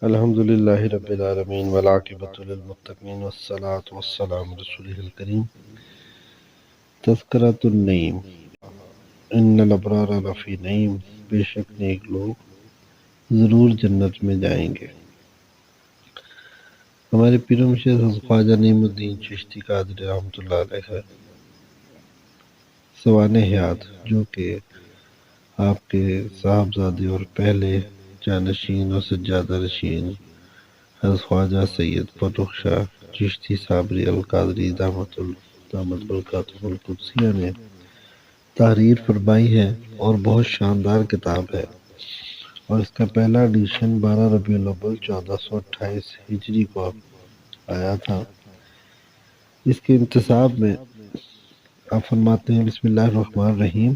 الحمد للہ رب العالمین والعاقبۃ للمتقین والصلاة والسلام رسولہ الکریم تذکرۃ النعیم ان الابرار لفی نعیم، بے شک نیک لوگ ضرور جنت میں جائیں گے۔ ہمارے پیر و مرشد حضرت خواجہ نعیم الدین چشتی قادری رحمۃ اللہ علیہ سوانح حیات، جو کہ آپ کے صاحبزادے اور پہلے جانشین اور سجادہ نشین حضرت خواجہ سید فرخ شاہ چشتی صابری القادری دامت برکاتہ القدسیہ نے تحریر فرمائی ہے اور بہت شاندار کتاب ہے، اور اس کا پہلا ایڈیشن 12 ربیع الاول 1428 ہجری کو آیا تھا۔ اس کے انتصاب میں آپ فرماتے ہیں بسم اللہ الرحمن الرحیم۔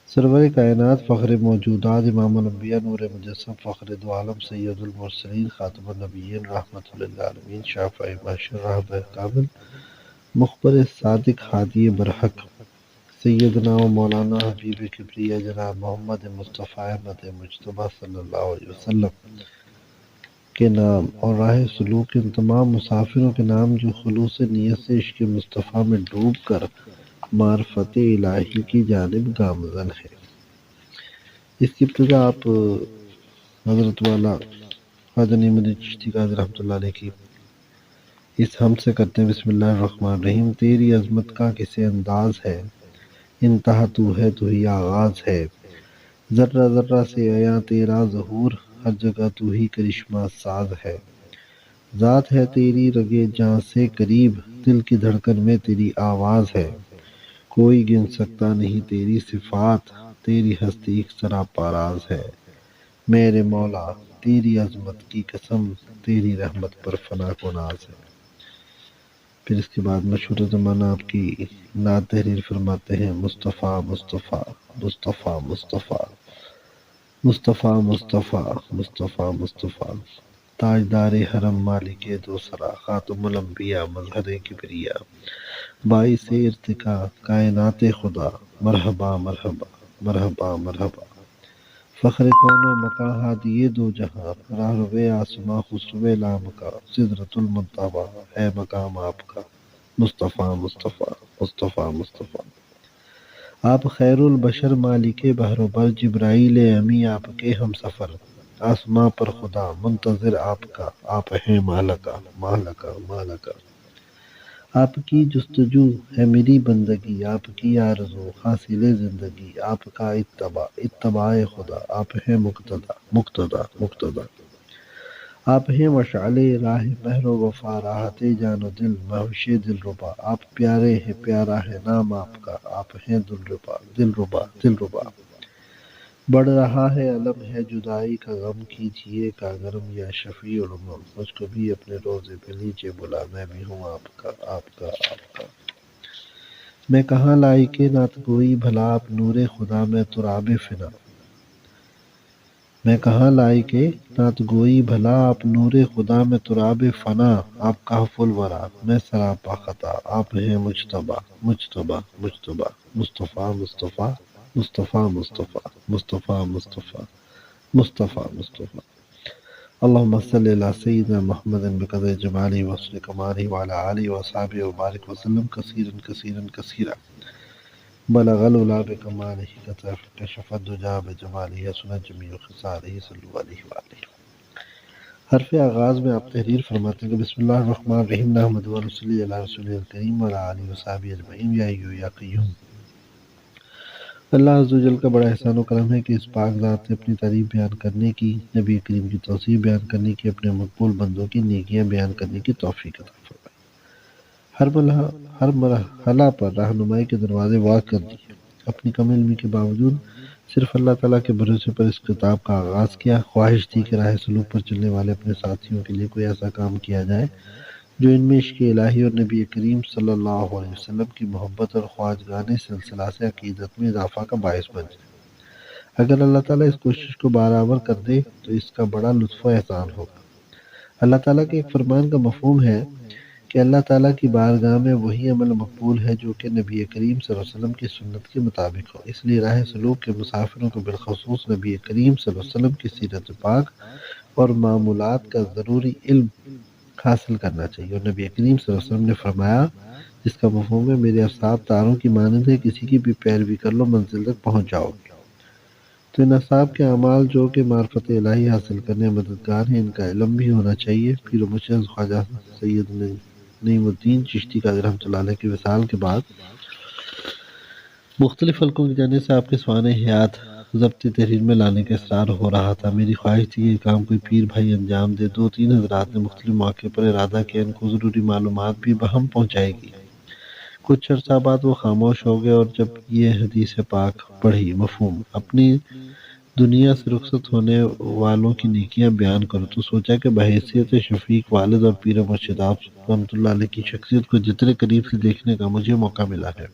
سرور کائنات فخر موجودات امام الانبیاء نور مجسم فخر دو عالم سید المرسلین خاتم النبیین رحمت للعالمین شافع معاشر رہبر کامل مخبر صادق ہادی برحق سیدنا و مولانا حبیب کبریہ جناب محمد مصطفیٰ احمد مجتبیٰ صلی اللہ علیہ وسلم کے نام اور راہ سلوک ان تمام مسافروں کے نام جو خلوص نیت سے عشق مصطفیٰ میں ڈوب کر معرفت الہی کی جانب گامزن ہے۔ اس کی ابتدا آپ حضرت والا خواجہ نعیم الدین چشتی قادری رحمۃ اللہ علیہ کی اس ہم سے کرتے ہیں بسم اللہ الرحمن الرحیم۔ تیری عظمت کا کسے انداز ہے، انتہا تو ہے تو ہی آغاز ہے، ذرہ ذرہ سے عیاں تیرا ظہور، ہر جگہ تو ہی کرشمہ ساز ہے، ذات ہے تیری رگے جاں سے قریب، دل کی دھڑکن میں تیری آواز ہے، کوئی گن سکتا نہیں تیری صفات، تیری ہستی ایک سراپا راز ہے، میرے مولا تیری عظمت کی قسم، تیری رحمت پر فنا کو ناز ہے۔ پھر اس کے بعد مشہور زمانہ آپ کی نعت تحریر فرماتے ہیں مصطفیٰ مصطفیٰ مصطفیٰ مصطفیٰ مصطفیٰ مصطفیٰ مصطفیٰ مصطفیٰ، تاجدار حرم مالک دوسرا خاتم الانبیاء مظہر کبریا، باعث ارتقاء کائنات خدا، مرحبا مرحبا مرحبا مرحبا، فخر کون و مقام ہادی دو جہاں، راہ روے آسماں خسرو لام کا، سدرۃ المنتہا ہے مقام آپ کا، مصطفیٰ مصطفیٰ مصطفیٰ مصطفیٰ، آپ خیر البشر مالک بحر و بر، جبرائیل امی آپ کے ہم سفر، آسماں پر خدا منتظر آپ کا، آپ ہیں مالکا مالکا مالکا، آپ کی جستجو ہے میری بندگی، آپ کی آرزو حاصل زندگی، آپ کا اتباع خدا، آپ ہیں مقتدا مقتدا مقتدا، آپ ہیں مشعل راہ مہر و وفا، راحت جان و دل مہوش دل ربا، آپ پیارے ہیں پیارا ہے نام آپ کا، آپ ہیں دلربا دلربا دلربا، بڑھ رہا ہے علم ہے جدائی کا غم کیجیے کا گرم یا شفیع الامم، مجھ کو بھی اپنے روضے پہ لیجیے بلا، میں بھی ہوں آپ کا آپ کا آپ کا، میں کہاں لائق نعت گوئی بھلا آپ نور خدا میں تراب فنا، میں کہاں لائق نعت گوئی بھلا آپ نور خدا میں تراب فنا، آپ کہف الورا میں سراپا خطا، آپ ہیں مجتبیٰ مجتبیٰ مجتبیٰ، مصطفیٰ مصطفیٰ مصطفیٰ مصطفیٰ مصطفیٰ مصطفیٰ مصطفیٰ مصطفیٰ، اللہم صلی علی سیدنا محمد بقدر جمالہ وحسن کمالہ وعلی آلہ وصحبہ وبارک وسلم کثیرا کثیرا کثیرا، بلغ العلا بکمالہ کشف الدجی بجمالہ حسن جمیع خصالہ صلو علیہ وآلہ۔ حرف آغاز میں آپ تحریر فرماتے ہیں کہ بسم اللہ الرحمن الرحیم، نحمدہ و نصلی علی رسولہ الکریم وعلی آلہ وصحبہ اجمعین، یا حی یا قیوم۔ اللہ عز و جل کا بڑا احسان و کرم ہے کہ اس پاک ذات نے اپنی تعریف بیان کرنے کی، نبی کریم کی توصیف بیان کرنے کی، اپنے مقبول بندوں کی نیکیاں بیان کرنے کی توفیق عطا فرمائی، ہر مرحلہ پر رہنمائی کے دروازے واق کر دیے۔ اپنی کم علمی کے باوجود صرف اللہ تعالیٰ کے بھروسے پر اس کتاب کا آغاز کیا، خواہش تھی کہ راہ سلوک پر چلنے والے اپنے ساتھیوں کے لیے کوئی ایسا کام کیا جائے جو ان میں عشق الہی اور نبی کریم صلی اللہ علیہ وسلم کی محبت اور خواجگانِ سلسلہ سے عقیدت میں اضافہ کا باعث بن جائے۔ اگر اللہ تعالیٰ اس کوشش کو برابر کر دے تو اس کا بڑا لطف و احسان ہوگا۔ اللہ تعالیٰ کے ایک فرمان کا مفہوم ہے کہ اللہ تعالیٰ کی بارگاہ میں وہی عمل مقبول ہے جو کہ نبی کریم صلی اللہ علیہ وسلم کی سنت کے مطابق ہو، اس لیے راہ سلوک کے مسافروں کو بالخصوص نبی کریم صلی اللہ علیہ وسلم کی سیرت پاک اور معمولات کا ضروری علم حاصل کرنا چاہیے۔ اور نبی کریم صلی اللہ علیہ وسلم نے فرمایا، جس کا مفہوم ہے میرے اصحاب تاروں کی مانند ہے، کسی کی بھی پیروی کر لو منزل تک پہنچ جاؤ گے۔ تو ان اصحاب کے اعمال جو کہ معرفت الہی حاصل کرنے میں مددگار ہیں، ان کا علم بھی ہونا چاہیے۔ پیر و مرشد خواجہ سید نعیم الدین چشتی قادری رحمۃ اللہ علیہ کی وصال کے بعد مختلف حلقوں کی جانب سے آپ کے سوانح حیات ضبط تحریر میں لانے کا اصرار ہو رہا تھا۔ میری خواہش تھی کہ یہ کام کوئی پیر بھائی انجام دے۔ 2-3 حضرات نے مختلف مواقع پر ارادہ کیا ان کو ضروری معلومات بھی بہم پہنچائے گی۔ کچھ عرصہ بعد وہ خاموش ہو گئے، اور جب یہ حدیث پاک پڑھی، مفہوم اپنی دنیا سے رخصت ہونے والوں کی نیکیاں بیان کرو، تو سوچا کہ بحیثیت شفیق والد اور پیر مرشد آپ رحمۃ اللہ علیہ کی شخصیت کو جتنے قریب سے دیکھنے کا مجھے موقع ملا ہے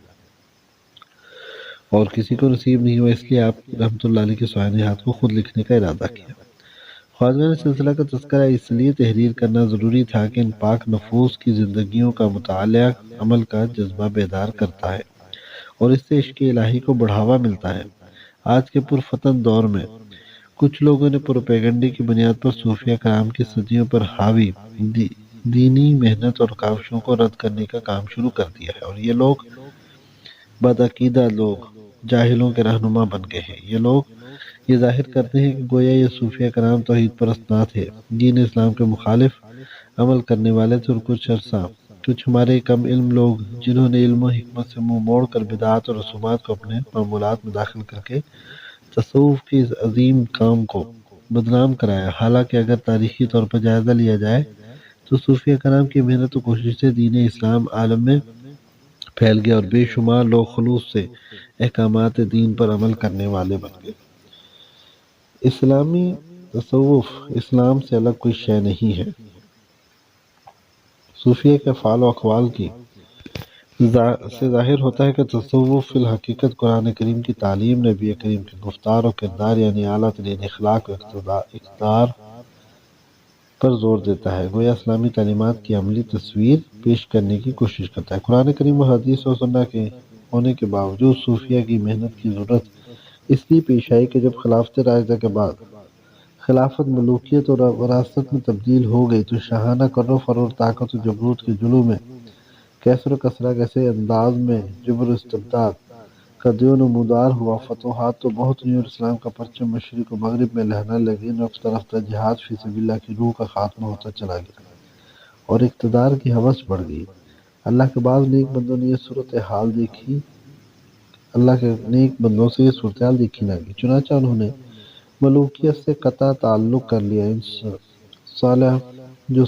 اور کسی کو نصیب نہیں ہوا، اس لیے آپ رحمۃ اللہ علیہ کے سوانحات کو خود لکھنے کا ارادہ کیا۔ خواجہ نے سلسلہ کا تذکرہ اس لیے تحریر کرنا ضروری تھا کہ ان پاک نفوس کی زندگیوں کا مطالعہ عمل کا جذبہ بیدار کرتا ہے اور اس سے عشق الہی کو بڑھاوا ملتا ہے۔ آج کے پرفتن دور میں کچھ لوگوں نے پروپیگنڈے کی بنیاد پر صوفیہ کرام کی صدیوں پر حاوی دینی محنت اور کاوشوں کو رد کرنے کا کام شروع کر دیا ہے، اور یہ لوگ بدعقیدہ لوگ جاہلوں کے رہنما بن گئے ہیں۔ یہ لوگ یہ ظاہر کرتے ہیں کہ گویا یہ صوفیہ کرام توحید پرست نہ تھے، دین اسلام کے مخالف عمل کرنے والے تھے، اور کچھ ہمارے کم علم لوگ جنہوں نے علم و حکمت سے منہ موڑ کر بدعات اور رسومات کو اپنے معمولات میں داخل کر کے تصوف کے اس عظیم کام کو بدنام کرایا۔ حالانکہ اگر تاریخی طور پر جائزہ لیا جائے تو صوفیہ کرام کی محنت و کوشش سے دین اسلام عالم میں پھیل گیا اور بے شمار لوگ خلوص سے احکامات دین پر عمل کرنے والے بن گئے۔ اسلامی تصوف اسلام سے الگ کوئی شے نہیں ہے۔ صوفیہ کے افعال و اقوال کی سے ظاہر ہوتا ہے کہ تصوف فی الحقیقت قرآن کریم کی تعلیم، نبی کریم کے گفتار و کردار یعنی اعلیٰ ترین اخلاق و اقتدار پر زور دیتا ہے، گویا اسلامی تعلیمات کی عملی تصویر پیش کرنے کی کوشش کرتا ہے۔ قرآن کریم و حدیث و سنہ کے ہونے کے باوجود صوفیہ کی محنت کی ضرورت اس لیے پیش آئی کہ جب خلافت راشدہ کے بعد خلافت ملوکیت اور وراثت میں تبدیل ہو گئی تو شاہانہ کر و فر اور طاقت و جبروت کے جلوہ میں کیسر و کسرہ کیسے انداز میں جبر و استبداد کا دیو نمودار ہوا۔ فتوحات تو بہت ہوئی اور اسلام کا پرچم مشرق و مغرب میں لہرنے لگی، رفتہ رفتہ جہاد فی سبیل اللہ کی روح کا خاتمہ ہوتا چلا گیا اور اقتدار کی ہوس بڑھ گئی۔ اللہ کے بعض نیک بندوں نے یہ صورتحال دیکھی نہ گئی، چنانچہ انہوں نے ملوکیت سے قطع تعلق کر لیا۔ ان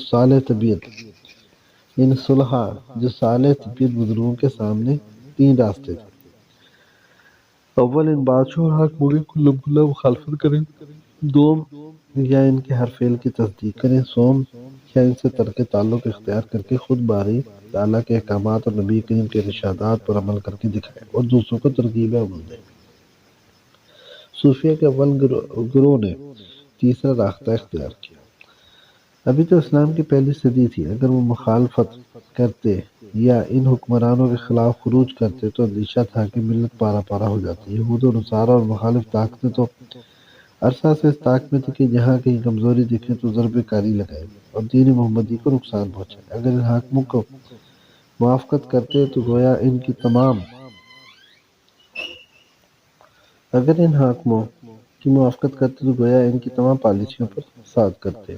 صالح طبیعت بزرگوں کے سامنے 3 راستے تھے۔ اول، ان بادشاہوں اور حاکموں کی کھلم کھلا مخالفت کریں۔ دوم، یا ان کے ہر فعل کی تصدیق کریں۔ سوم، یا ان سے ترک تعلق اختیار کر کے خود باری تعالیٰ کے احکامات اور نبی کریم کے ارشادات پر عمل کر کے دکھائیں اور دوسروں کو ترغیب عمل دیں۔ صوفیہ کے اول گروہ نے تیسرا راستہ اختیار کیا۔ ابھی تو اسلام کی پہلی صدی تھی، اگر وہ مخالفت کرتے یا ان حکمرانوں کے خلاف خروج کرتے تو اندیشہ تھا کہ ملت پارا پارا ہو جاتی۔ یہود و نصارہ اور مخالف طاقتیں تو عرصہ سے اس طاق میں تھی کہ جہاں کہیں کمزوری دکھے تو ضرب کاری لگائے اور دین محمدی کو نقصان پہنچائے۔ اگر ان حاکموں کو موافقت کرتے تو گویا ان کی تمام پالیسیوں پر فساد کرتے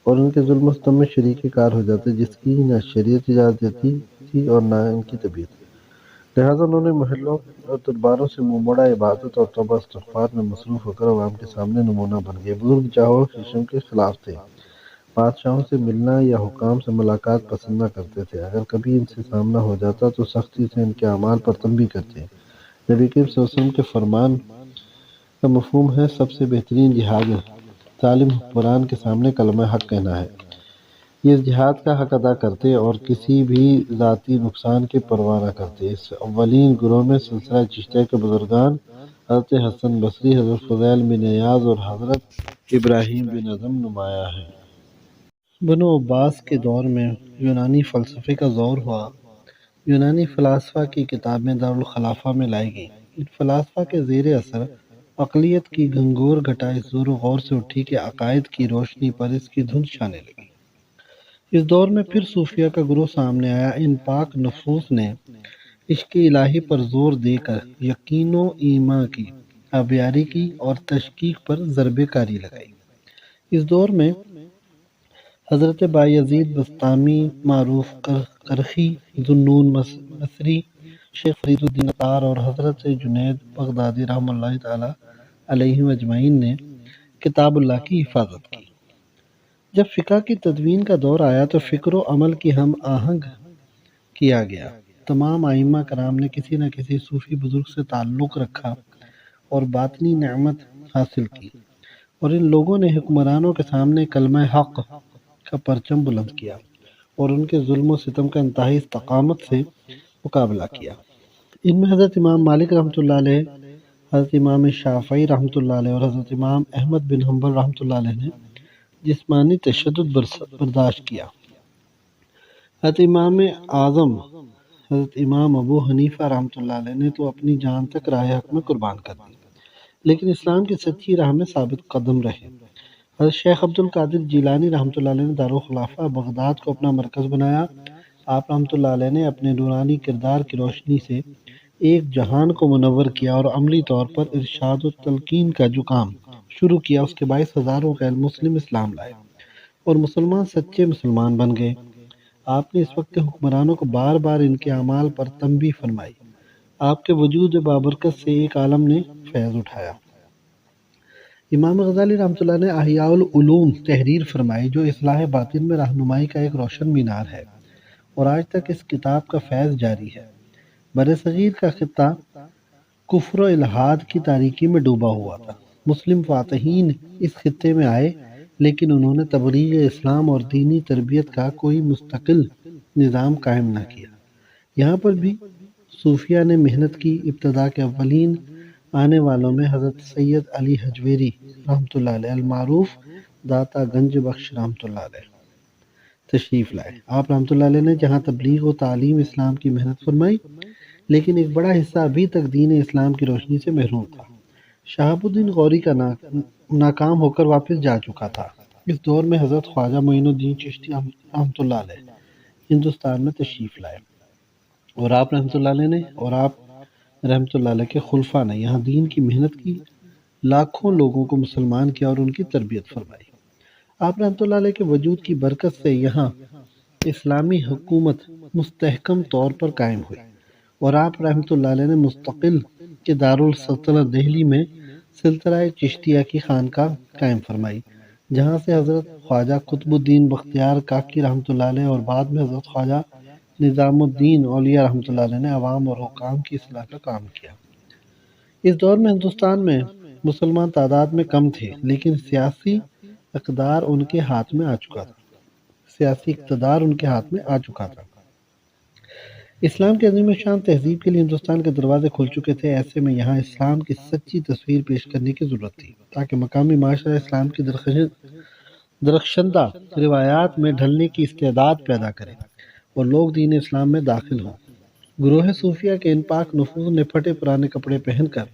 اور ان کے ظلم و ستم میں شریک کار ہو جاتے، جس کی نہ شریعت اجازت دیتی تھی اور نہ ان کی طبیعت۔ لہٰذا انہوں نے محلوں اور درباروں سے منہ موڑا، عبادت اور توبہ استغفار میں مصروف ہو کر عوام کے سامنے نمونہ بن گئے۔ بزرگ جاہ و خشم کے خلاف تھے، بادشاہوں سے ملنا یا حکام سے ملاقات پسند نہ کرتے تھے، اگر کبھی ان سے سامنا ہو جاتا تو سختی سے ان کے اعمال پر تنبیہ کرتے۔ نبی کریم صلی اللہ علیہ وسلم کے فرمان کا مفہوم ہے سب سے بہترین جہاد ظالم حکمران کے سامنے کلمہ حق کہنا ہے۔ یہ اس جہاد کا حق ادا کرتے اور کسی بھی ذاتی نقصان کی پرواہ نہ کرتے۔ اس اولین گروہ میں سلسلہ چشتیہ کے بزرگان حضرت حسن بصری، حضرت فضیل بن عیاض اور حضرت ابراہیم بن اعظم نمایاں ہیں۔ بنو عباس کے دور میں یونانی فلسفے کا ظہور ہوا۔ یونانی فلاسفہ کی کتابیں دارالخلافہ میں لائی گئیں۔ ان فلاسفہ کے زیر اثر اقلیت کی گھنگور گھٹا اس زور و غور سے اٹھی کہ عقائد کی روشنی پر اس کی دھند چھانے لگی۔ اس دور میں پھر صوفیہ کا گروہ سامنے آیا۔ ان پاک نفوس نے عشق الہی پر زور دے کر یقین و ایمان کی آبیاری کی اور تشکیک پر ضرب کاری لگائی۔ اس دور میں حضرت بایزید بسطامی، معروف کرخی، ذوالنون مصری، شیخ فرید الدین عطار اور حضرت جنید بغدادی رحمۃ اللہ تعالی علیہم اجمعین نے کتاب اللہ کی حفاظت کی۔ جب فقہ کی تدوین کا دور آیا تو فکر و عمل کی ہم آہنگ کیا گیا۔ تمام ائمہ کرام نے کسی نہ کسی صوفی بزرگ سے تعلق رکھا اور باطنی نعمت حاصل کی، اور ان لوگوں نے حکمرانوں کے سامنے کلمہ حق کا پرچم بلند کیا اور ان کے ظلم و ستم کا انتہائی استقامت سے مقابلہ کیا۔ ان میں حضرت امام مالک رحمۃ اللہ علیہ، حضرت امام شافعی رحمۃ اللہ علیہ اور حضرت امام احمد بن حنبل رحمۃ اللہ علیہ نے جسمانی تشدد برداشت کیا۔ حضرت امام اعظم حضرت امام ابو حنیفہ رحمۃ اللہ علیہ نے تو اپنی جان تک راہ حق میں قربان کر دی، لیکن اسلام کی سچی راہ میں ثابت قدم رہے۔ حضرت شیخ عبد القادر جیلانی رحمۃ اللہ علیہ نے دارالخلافہ بغداد کو اپنا مرکز بنایا۔ آپ رحمۃ اللہ علیہ نے اپنے نورانی کردار کی روشنی سے ایک جہان کو منور کیا اور عملی طور پر ارشاد و تلقین کا جو کام شروع کیا اس کے باعث ہزاروں غیر مسلم اسلام لائے اور مسلمان سچے مسلمان بن گئے۔ آپ نے اس وقت کے حکمرانوں کو بار بار ان کے اعمال پر تنبیہ فرمائی۔ آپ کے وجود بابرکت سے ایک عالم نے فیض اٹھایا۔ امام غزالی رحمۃ اللہ نے احیاء العلوم تحریر فرمائی جو اصلاح باطن میں رہنمائی کا ایک روشن مینار ہے، اور آج تک اس کتاب کا فیض جاری ہے۔ برصغیر کا خطہ کفر و الحاد کی تاریکی میں ڈوبا ہوا تھا۔ مسلم فاتحین اس خطے میں آئے، لیکن انہوں نے تبلیغ اسلام اور دینی تربیت کا کوئی مستقل نظام قائم نہ کیا۔ یہاں پر بھی صوفیہ نے محنت کی۔ ابتدا کے اولین آنے والوں میں حضرت سید علی حجویری رحمۃ اللہ علیہ المعروف داتا گنج بخش رحمۃ اللہ علیہ تشریف لائے۔ آپ رحمۃ اللہ علیہ نے جہاں تبلیغ و تعلیم اسلام کی محنت فرمائی، لیکن ایک بڑا حصہ ابھی تک دین اسلام کی روشنی سے محروم تھا۔ شہاب الدین غوری کا ناکام ہو کر واپس جا چکا تھا۔ اس دور میں حضرت خواجہ معین الدین چشتی رحمۃ اللہ علیہ ہندوستان میں تشریف لائے، اور آپ رحمۃ اللہ علیہ نے اور آپ رحمۃ اللہ علیہ کے خلفاء نے یہاں دین کی محنت کی، لاکھوں لوگوں کو مسلمان کیا اور ان کی تربیت فرمائی۔ آپ رحمۃ اللہ علیہ کے وجود کی برکت سے یہاں اسلامی حکومت مستحکم طور پر قائم ہوئی، اور آپ رحمۃ اللہ علیہ نے مستقل کے دارالسلطنت دہلی میں سلسلہ چشتیہ کی خانقاہ قائم فرمائی، جہاں سے حضرت خواجہ قطب الدین بختیار کاکی رحمۃ اللہ علیہ اور بعد میں حضرت خواجہ نظام الدین اولیاء رحمۃ اللہ علیہ نے عوام اور حکام کی اصلاح کا کام کیا۔ اس دور میں ہندوستان میں مسلمان تعداد میں کم تھے، لیکن سیاسی اقتدار ان کے ہاتھ میں آ چکا تھا۔ اسلام کی عظیم شان تہذیب کے لیے ہندوستان کے دروازے کھل چکے تھے۔ ایسے میں یہاں اسلام کی سچی تصویر پیش کرنے کی ضرورت تھی، تاکہ مقامی معاشرہ اسلام کی درخشندہ روایات میں ڈھلنے کی استعداد پیدا کرے اور لوگ دین اسلام میں داخل ہوں۔ گروہ صوفیہ کے ان پاک نفوذ نے پھٹے پرانے کپڑے پہن کر،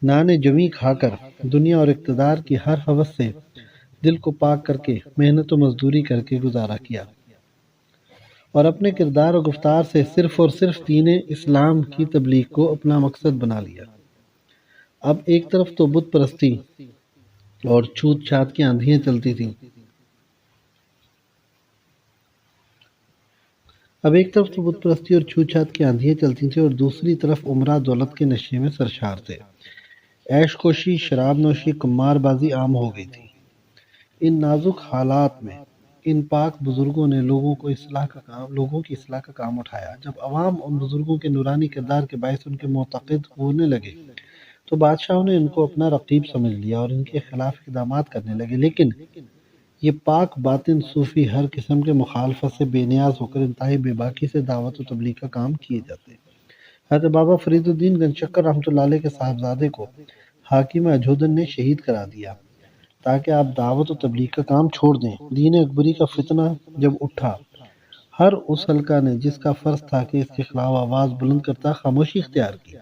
نان جویں کھا کر، دنیا اور اقتدار کی ہر ہوس سے دل کو پاک کر کے، محنت و مزدوری کر کے گزارا کیا، اور اپنے کردار و گفتار سے صرف اور صرف دین اسلام کی تبلیغ کو اپنا مقصد بنا لیا۔ اب ایک طرف تو بت پرستی اور چھوت چھات کی آندھیاں چلتی تھیں، اور دوسری طرف عمرہ دولت کے نشے میں سرشار تھے۔ عیش کوشی، شراب نوشی، قمار بازی عام ہو گئی تھی۔ ان نازک حالات میں ان پاک بزرگوں نے لوگوں کی اصلاح کا کام اٹھایا۔ جب عوام ان بزرگوں کے نورانی کردار کے باعث ان کے معتقد ہونے لگے تو بادشاہوں نے ان کو اپنا رقیب سمجھ لیا اور ان کے خلاف اقدامات کرنے لگے، لیکن یہ پاک باطن صوفی ہر قسم کے مخالفت سے بے نیاز ہو کر انتہائی بے باکی سے دعوت و تبلیغ کا کام کیے جاتے۔ حضرت بابا فرید الدین گنج شکر رحمۃ اللہ علیہ کے صاحبزادے کو حاکم اجودن نے شہید کرا دیا تاکہ آپ دعوت و تبلیغ کا کام چھوڑ دیں۔ دین اکبری کا فتنہ جب اٹھا، ہر اس حلقہ نے جس کا فرض تھا کہ اس کے خلاف آواز بلند کرتا، خاموشی اختیار کی۔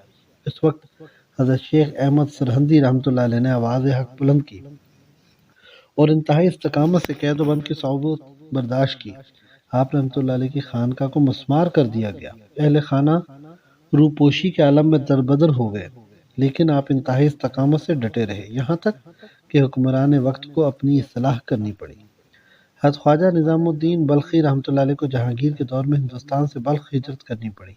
اس وقت حضرت شیخ احمد سرہندی رحمۃ اللہ علیہ نے آواز حق بلند کی اور انتہائی استقامت سے قید و بند کی صعوبت برداشت کی۔ آپ رحمۃ اللہ علیہ کی خانقاہ کو مسمار کر دیا گیا، اہل خانہ روپوشی کے عالم میں دربدر ہو گئے، لیکن آپ انتہائی استقامت سے ڈٹے رہے، یہاں تک کہ حکمران وقت کو اپنی اصلاح کرنی پڑی۔ حضرت خواجہ نظام الدین بلخی رحمۃ اللہ علیہ کو جہانگیر کے دور میں ہندوستان سے بلخ ہجرت کرنی پڑی،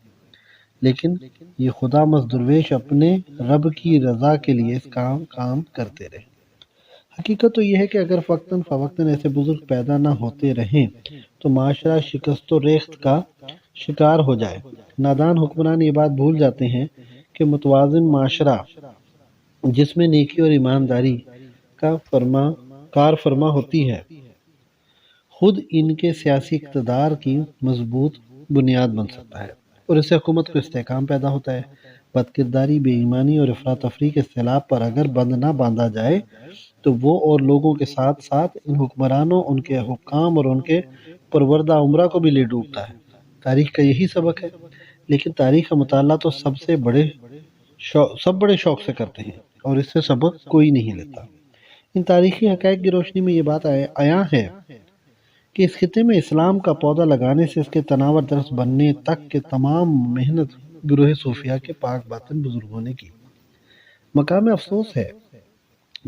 لیکن یہ خدا مس درویش اپنے رب کی رضا کے لیے اس کام کرتے رہے۔ حقیقت تو یہ ہے کہ اگر وقتاً فوقتاً ایسے بزرگ پیدا نہ ہوتے رہیں تو معاشرہ شکست و ریخت کا شکار ہو جائے۔ نادان حکمران یہ بات بھول جاتے ہیں کہ متوازن معاشرہ جس میں نیکی اور ایمانداری کا کار فرما ہوتی ہے، خود ان کے سیاسی اقتدار کی مضبوط بنیاد بن سکتا ہے، اور اس سے حکومت کو استحکام پیدا ہوتا ہے۔ بد کرداری، بے ایمانی اور افراتفری کے سیلاب پر اگر بند نہ باندھا جائے تو وہ اور لوگوں کے ساتھ ساتھ ان حکمرانوں، ان کے حکام اور ان کے پروردہ عمرہ کو بھی لے ڈوبتا ہے۔ تاریخ کا یہی سبق ہے، لیکن تاریخ کا مطالعہ تو سب بڑے شوق سے کرتے ہیں اور اس سے سبق کوئی نہیں لیتا۔ ان تاریخی حقائق کی روشنی میں یہ بات عیاں ہے کہ اس خطے میں اسلام کا پودا لگانے سے اس کے تناور درخت بننے تک کے تمام محنت گروہ صوفیہ کے پاک باطن بزرگوں نے کی۔ مقام افسوس ہے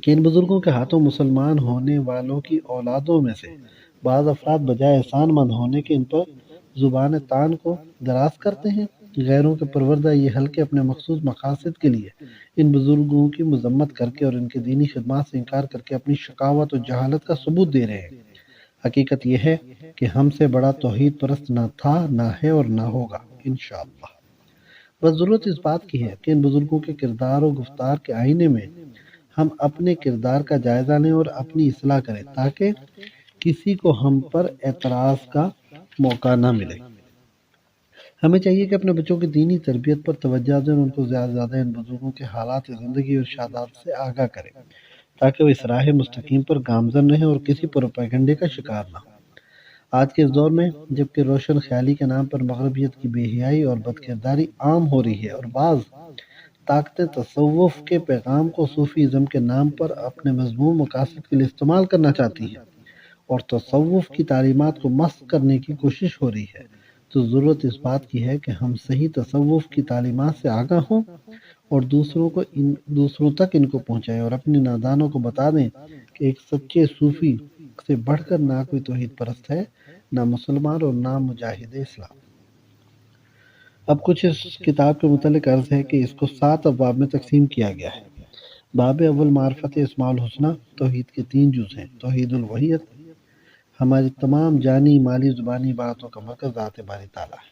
کہ ان بزرگوں کے ہاتھوں مسلمان ہونے والوں کی اولادوں میں سے بعض افراد بجائے احسان مند ہونے کے ان پر زبان تان کو دراز کرتے ہیں۔ غیروں کے پروردہ یہ حلقے اپنے مخصوص مقاصد کے لیے ان بزرگوں کی مذمت کر کے اور ان کے دینی خدمات سے انکار کر کے اپنی شقاوت اور جہالت کا ثبوت دے رہے ہیں۔ حقیقت یہ ہے کہ ہم سے بڑا توحید پرست نہ تھا، نہ ہے اور نہ ہوگا انشاءاللہ۔ بس ضرورت اس بات کی ہے کہ ان بزرگوں کے کردار و گفتار کے آئینے میں ہم اپنے کردار کا جائزہ لیں اور اپنی اصلاح کریں تاکہ کسی کو ہم پر اعتراض کا موقع نہ ملے۔ ہمیں چاہیے کہ اپنے بچوں کی دینی تربیت پر توجہ دیں اور ان کو زیادہ سے زیادہ ان بزرگوں کے حالات زندگی اور ارشادات سے آگاہ کریں تاکہ وہ اس راہ مستقیم پر گامزن رہیں اور کسی پروپیگنڈے کا شکار نہ ہوں۔ آج کے اس دور میں جبکہ روشن خیالی کے نام پر مغربیت کی بے حیائی اور بد کرداری عام ہو رہی ہے اور بعض طاقتیں تصوف کے پیغام کو صوفی ازم کے نام پر اپنے مذموم مقاصد کے لیے استعمال کرنا چاہتی ہیں اور تصوف کی تعلیمات کو مسخ کرنے کی کوشش ہو رہی ہے، تو ضرورت اس بات کی ہے کہ ہم صحیح تصوف کی تعلیمات سے آگاہ ہوں اور دوسروں تک ان کو پہنچائیں اور اپنے نادانوں کو بتا دیں کہ ایک سچے صوفی سے بڑھ کر نہ کوئی توحید پرست ہے، نہ مسلمان اور نہ مجاہد اسلام۔ اب کچھ اس کتاب کے متعلق عرض ہے کہ اس کو 7 ابواب میں تقسیم کیا گیا ہے۔ باب اول معرفت اسماء الحسنی، توحید کے 3 جز ہیں۔ توحید الوحیت، ہماری تمام جانی مالی زبانی باتوں کا مرکز ذات باری تعالیٰ ہے۔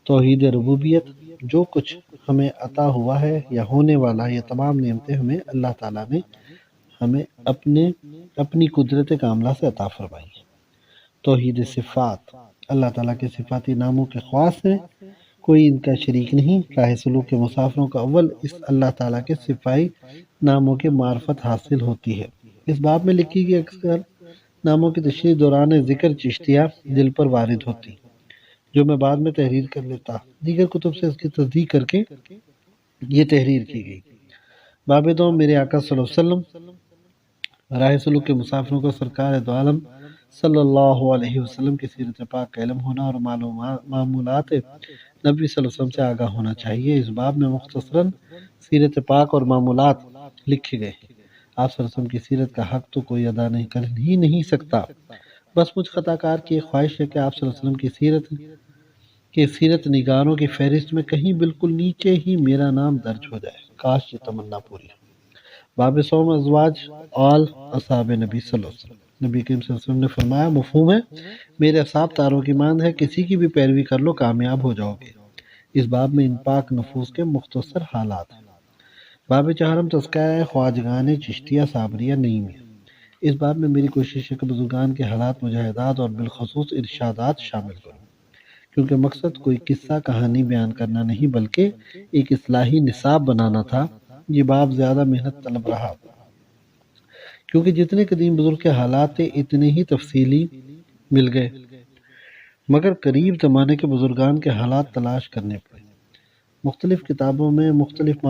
توحید ربوبیت، جو کچھ ہمیں عطا ہوا ہے یا ہونے والا ہے، یہ تمام نعمتیں ہمیں اللہ تعالیٰ نے ہمیں اپنی قدرت کاملہ سے عطا فرمائی ہیں۔ توحید صفات، اللہ تعالیٰ کے صفاتی ناموں کے خواص ہیں، کوئی ان کا شریک نہیں۔ راہ سلوک کے مسافروں کو اول اس اللہ تعالیٰ کے صفائی ناموں کے معرفت حاصل ہوتی ہے۔ اس باب میں لکھی گئی اکثر ناموں کی تشریح دوران ذکر چشتیہ دل پر وارد ہوتی، جو میں بعد میں تحریر کر لیتا، دیگر کتب سے اس کی تصدیق کر کے یہ تحریر کی گئی۔ باب دوم، میرے آقا صلی اللہ علیہ وسلم، راہ سلوک کے مسافروں کو سرکار دو عالم صلی اللہ علیہ وسلم کی سیرت پاک کا علم ہونا اور معمولات نبی صلی اللہ علیہ وسلم سے آگاہ ہونا چاہیے۔ اس باب میں مختصراً سیرت پاک اور معمولات لکھے گئے ہیں۔ آپ صلی اللہ علیہ وسلم کی سیرت کا حق تو کوئی ادا کر ہی نہیں سکتا، بس مجھ خطا کار کی ایک خواہش ہے کہ آپ صلی اللہ علیہ وسلم کی سیرت نگاروں کی فہرست میں کہیں بالکل نیچے ہی میرا نام درج ہو جائے، کاش یہ تمنا پوری ہو۔ باب سوم، ازواج آل اصحاب نبی صلی اللہ علیہ وسلم، نبی کریم صلی اللہ علیہ وسلم نے فرمایا، مفہوم ہے میرے اصحاب تاروں کی ماند ہے، کسی کی بھی پیروی کر لو کامیاب ہو جاؤ گے۔ اس باب میں ان پاک نفوس کے مختصر حالات ہیں۔ باب چہارم، تذکرہ خواجگان چشتیہ صابریہ نعیمیہ، اس باب میں میری کوشش ہے کہ بزرگان کے حالات، مجاہدات اور بالخصوص ارشادات شامل کروں، کیونکہ مقصد کوئی قصہ کہانی بیان کرنا نہیں بلکہ ایک اصلاحی نصاب بنانا تھا۔ یہ باب زیادہ محنت طلب رہا کیونکہ جتنے قدیم بزرگ کے حالات تھے اتنے ہی تفصیلی مل گئے، مگر قریب زمانے کے بزرگان کے حالات تلاش کرنے پڑے۔ مختلف کتابوں میں مختلف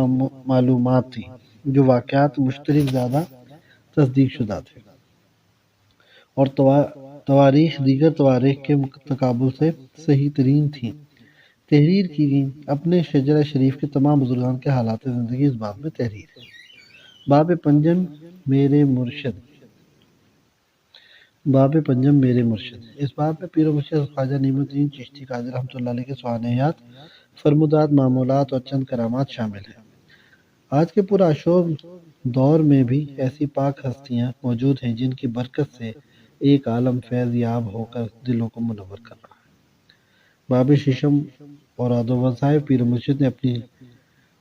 معلومات تھیں، جو واقعات مشترک زیادہ تصدیق شدہ تھے، اور تواریخ دیگر تواریخ کے تقابل سے صحیح ترین تھیں۔ تحریر کی گئی اپنے شجرہ شریف کے تمام بزرگان کے حالات زندگی اس باب میں تحریر ہے۔ باب پنجم میرے مرشد، باب پنجم میرے مرشد، اس باب میں پیر و مرشد خواجہ نعیم الدین چشتی قادری رحمۃ اللہ علیہ کے سوانحیات، فرمودات، معمولات اور چند کرامات شامل ہیں۔ آج کے پرآشوب دور میں بھی ایسی پاک ہستیاں موجود ہیں جن کی برکت سے ایک عالم فیض یاب ہو کر دلوں کو منور کر رہا ہے۔ باب ششم اوراد و وظائف، پیر و مرشد نے اپنی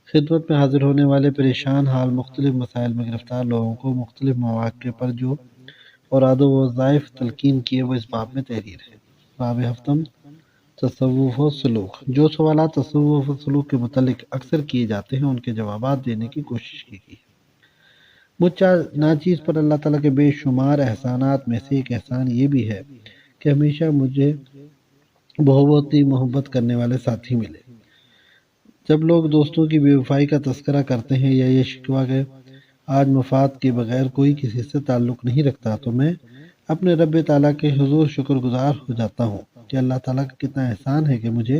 خدمت میں حاضر ہونے والے پریشان حال مختلف مسائل میں گرفتار لوگوں کو مختلف مواقع پر جو اوراد و وظائف تلقین کیے وہ اس باب میں تحریر ہے۔ باب ہفتم تصوف و سلوک، جو سوالات تصوف و سلوک کے متعلق اکثر کیے جاتے ہیں ان کے جوابات دینے کی کوشش کی گئی ہے۔ مجھ ناچیز پر اللہ تعالیٰ کے بے شمار احسانات میں سے ایک احسان یہ بھی ہے کہ ہمیشہ مجھے بہت ہی محبت کرنے والے ساتھی ملے۔ جب لوگ دوستوں کی بے وفائی کا تذکرہ کرتے ہیں یا یہ شکوہ کہ آج مفاد کے بغیر کوئی کسی سے تعلق نہیں رکھتا، تو میں اپنے رب تعالیٰ کے حضور شکر گزار ہو جاتا ہوں کہ اللہ تعالیٰ کا کتنا احسان ہے کہ مجھے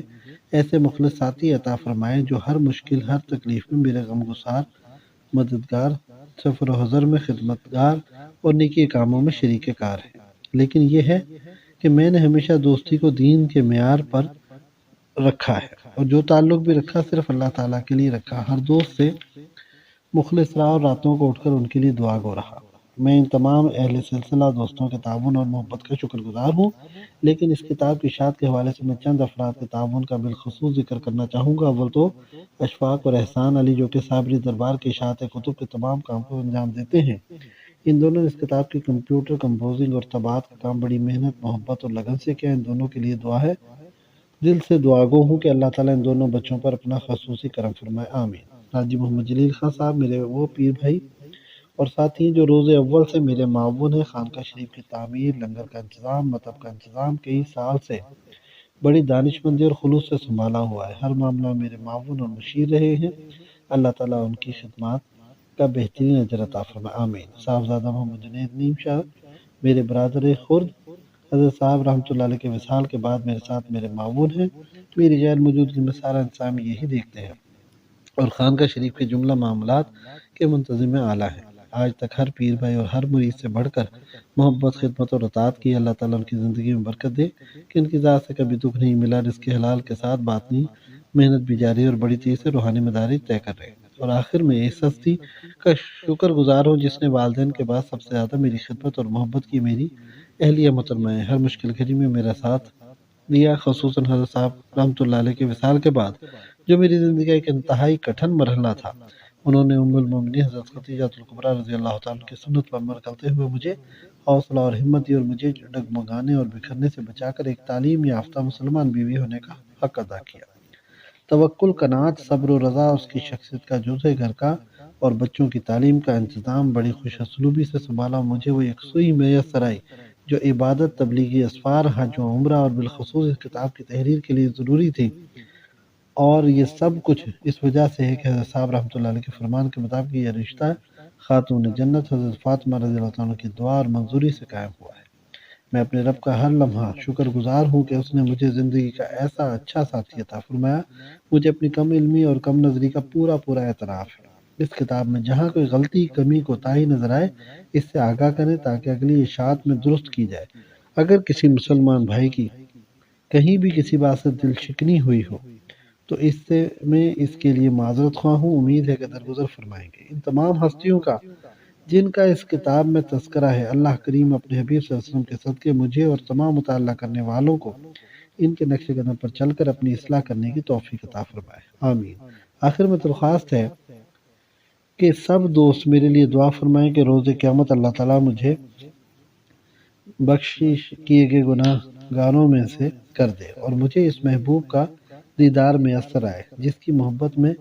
ایسے مخلص ساتھی عطا فرمائے جو ہر مشکل، ہر تکلیف میں میرے غم گسار، مددگار، سفر و حضر میں خدمتگار اور نیکی کاموں میں شریک کار ہے۔ لیکن یہ ہے کہ میں نے ہمیشہ دوستی کو دین کے معیار پر رکھا ہے، اور جو تعلق بھی رکھا صرف اللہ تعالیٰ کے لیے رکھا۔ ہر دوست سے مخلص رہا اور راتوں کو اٹھ کر ان کے لیے دعا گو رہا۔ میں ان تمام اہل سلسلہ دوستوں کے تعاون اور محبت کا شکر گزار ہوں، لیکن اس کتاب کی اشاعت کے حوالے سے میں چند افراد کے تعاون کا بالخصوص ذکر کرنا چاہوں گا۔ اول تو اشفاق اور احسان علی، جو کہ صابری دربار کی اشاعت کتب کے تمام کام کو انجام دیتے ہیں۔ ان دونوں نے اس کتاب کی کمپیوٹر کمپوزنگ اور طباعت کا کام بڑی محنت، محبت اور لگن سے کیا۔ ان دونوں کے لیے دعا ہے، دل سے دعا گو ہوں کہ اللہ تعالیٰ ان دونوں بچوں پر اپنا خصوصی کرم فرمائے، آمین۔ حاجی محمد جلیل خان صاحب میرے وہ پیر بھائی اور ساتھی ہیں جو روز اول سے میرے معاون ہیں۔ خانقاہ شریف کی تعمیر، لنگر کا انتظام، مطب کا انتظام کئی سال سے بڑی دانشمندی اور خلوص سے سنبھالا ہوا ہے۔ ہر معاملہ میرے معاون اور مشیر رہے ہیں۔ اللہ تعالیٰ ان کی خدمات کا بہترین اجر عطا فرمائے، آمین۔ صاحبزادہ محمد جنید نیم شاہ میرے برادر خرد، حضرت صاحب رحمۃ اللہ علیہ کے وصال کے بعد میرے ساتھ میرے معاون ہیں۔ میری غیر موجودگی میں سارا انسان یہی دیکھتے ہیں، اور خانقاہ شریف کے جملہ معاملات کے منتظم اعلیٰ ہیں۔ آج تک ہر پیر بھائی اور ہر مرید سے بڑھ کر محبت، خدمت اور اطاعت کی۔ اللہ تعالیٰ ان کی زندگی میں برکت دے کہ ان کی ذات سے کبھی دکھ نہیں ملا، رزق حلال کے ساتھ باطنی محنت بھی جاری اور بڑی تیزی سے روحانی مدارج طے کر رہے ہیں۔ اور آخر میں اس ہستی کا شکر گزار ہوں جس نے والدین کے بعد سب سے زیادہ میری خدمت اور محبت کی، میری اہلیہ محترمہ ہے، ہر مشکل گھڑی میں میرا ساتھ دیا، خصوصاً حضرت صاحب رحمۃ اللہ علیہ کے وصال کے بعد جو میری زندگی کا ایک انتہائی کٹھن مرحلہ تھا۔ انہوں نے ام المومنین حضرت خدیجہ الکبریٰ رضی اللہ تعالیٰ کی سنت پر عمل کرتے ہوئے مجھے حوصلہ اور ہمت دی اور مجھے ڈگمگانے اور بکھرنے سے بچا کر ایک تعلیم یافتہ مسلمان بیوی ہونے کا حق ادا کیا۔ توکل، قناعت، صبر و رضا اس کی شخصیت کا جز ہے۔ گھر کا اور بچوں کی تعلیم کا انتظام بڑی خوش اسلوبی سے سنبھالا۔ مجھے وہ یکسوئی میسر آئی جو عبادت، تبلیغی اسفار، حج و عمرہ اور بالخصوص اس کتاب کی تحریر کے لیے ضروری تھی، اور یہ سب کچھ اس وجہ سے ہے کہ حضرت صاحب رحمۃ اللہ علیہ کے فرمان کے مطابق یہ رشتہ خاتون جنت حضرت فاطمہ رضی اللہ عنہ کی دعا اور منظوری سے قائم ہوا ہے۔ میں اپنے رب کا ہر لمحہ شکر گزار ہوں کہ اس نے مجھے زندگی کا ایسا اچھا ساتھی عطا فرمایا۔ مجھے اپنی کم علمی اور کم نظری کا پورا اعتراف ہے۔ اس کتاب میں جہاں کوئی غلطی، کمی، کوتاہی نظر آئے اس سے آگاہ کریں تاکہ اگلی اشاعت میں درست کی جائے۔ اگر کسی مسلمان بھائی کی کہیں بھی کسی بات سے دل شکنی ہوئی ہو تو اس سے میں اس کے لیے معذرت خواہ ہوں، امید ہے کہ درگزر فرمائیں گے۔ ان تمام ہستیوں کا جن کا اس کتاب میں تذکرہ ہے، اللہ کریم اپنے حبیب صلی اللہ علیہ وسلم کے صدقے مجھے اور تمام مطالعہ کرنے والوں کو ان کے نقش قدم پر چل کر اپنی اصلاح کرنے کی توفیق عطا فرمائے، آمین۔ آخر میں درخواست ہے کہ سب دوست میرے لیے دعا فرمائیں کہ روز قیامت اللہ تعالیٰ مجھے بخشش کیے گئے گناہ گاروں میں سے کر دے اور مجھے اس محبوب کا دیدار میسر آئے جس کی محبت میں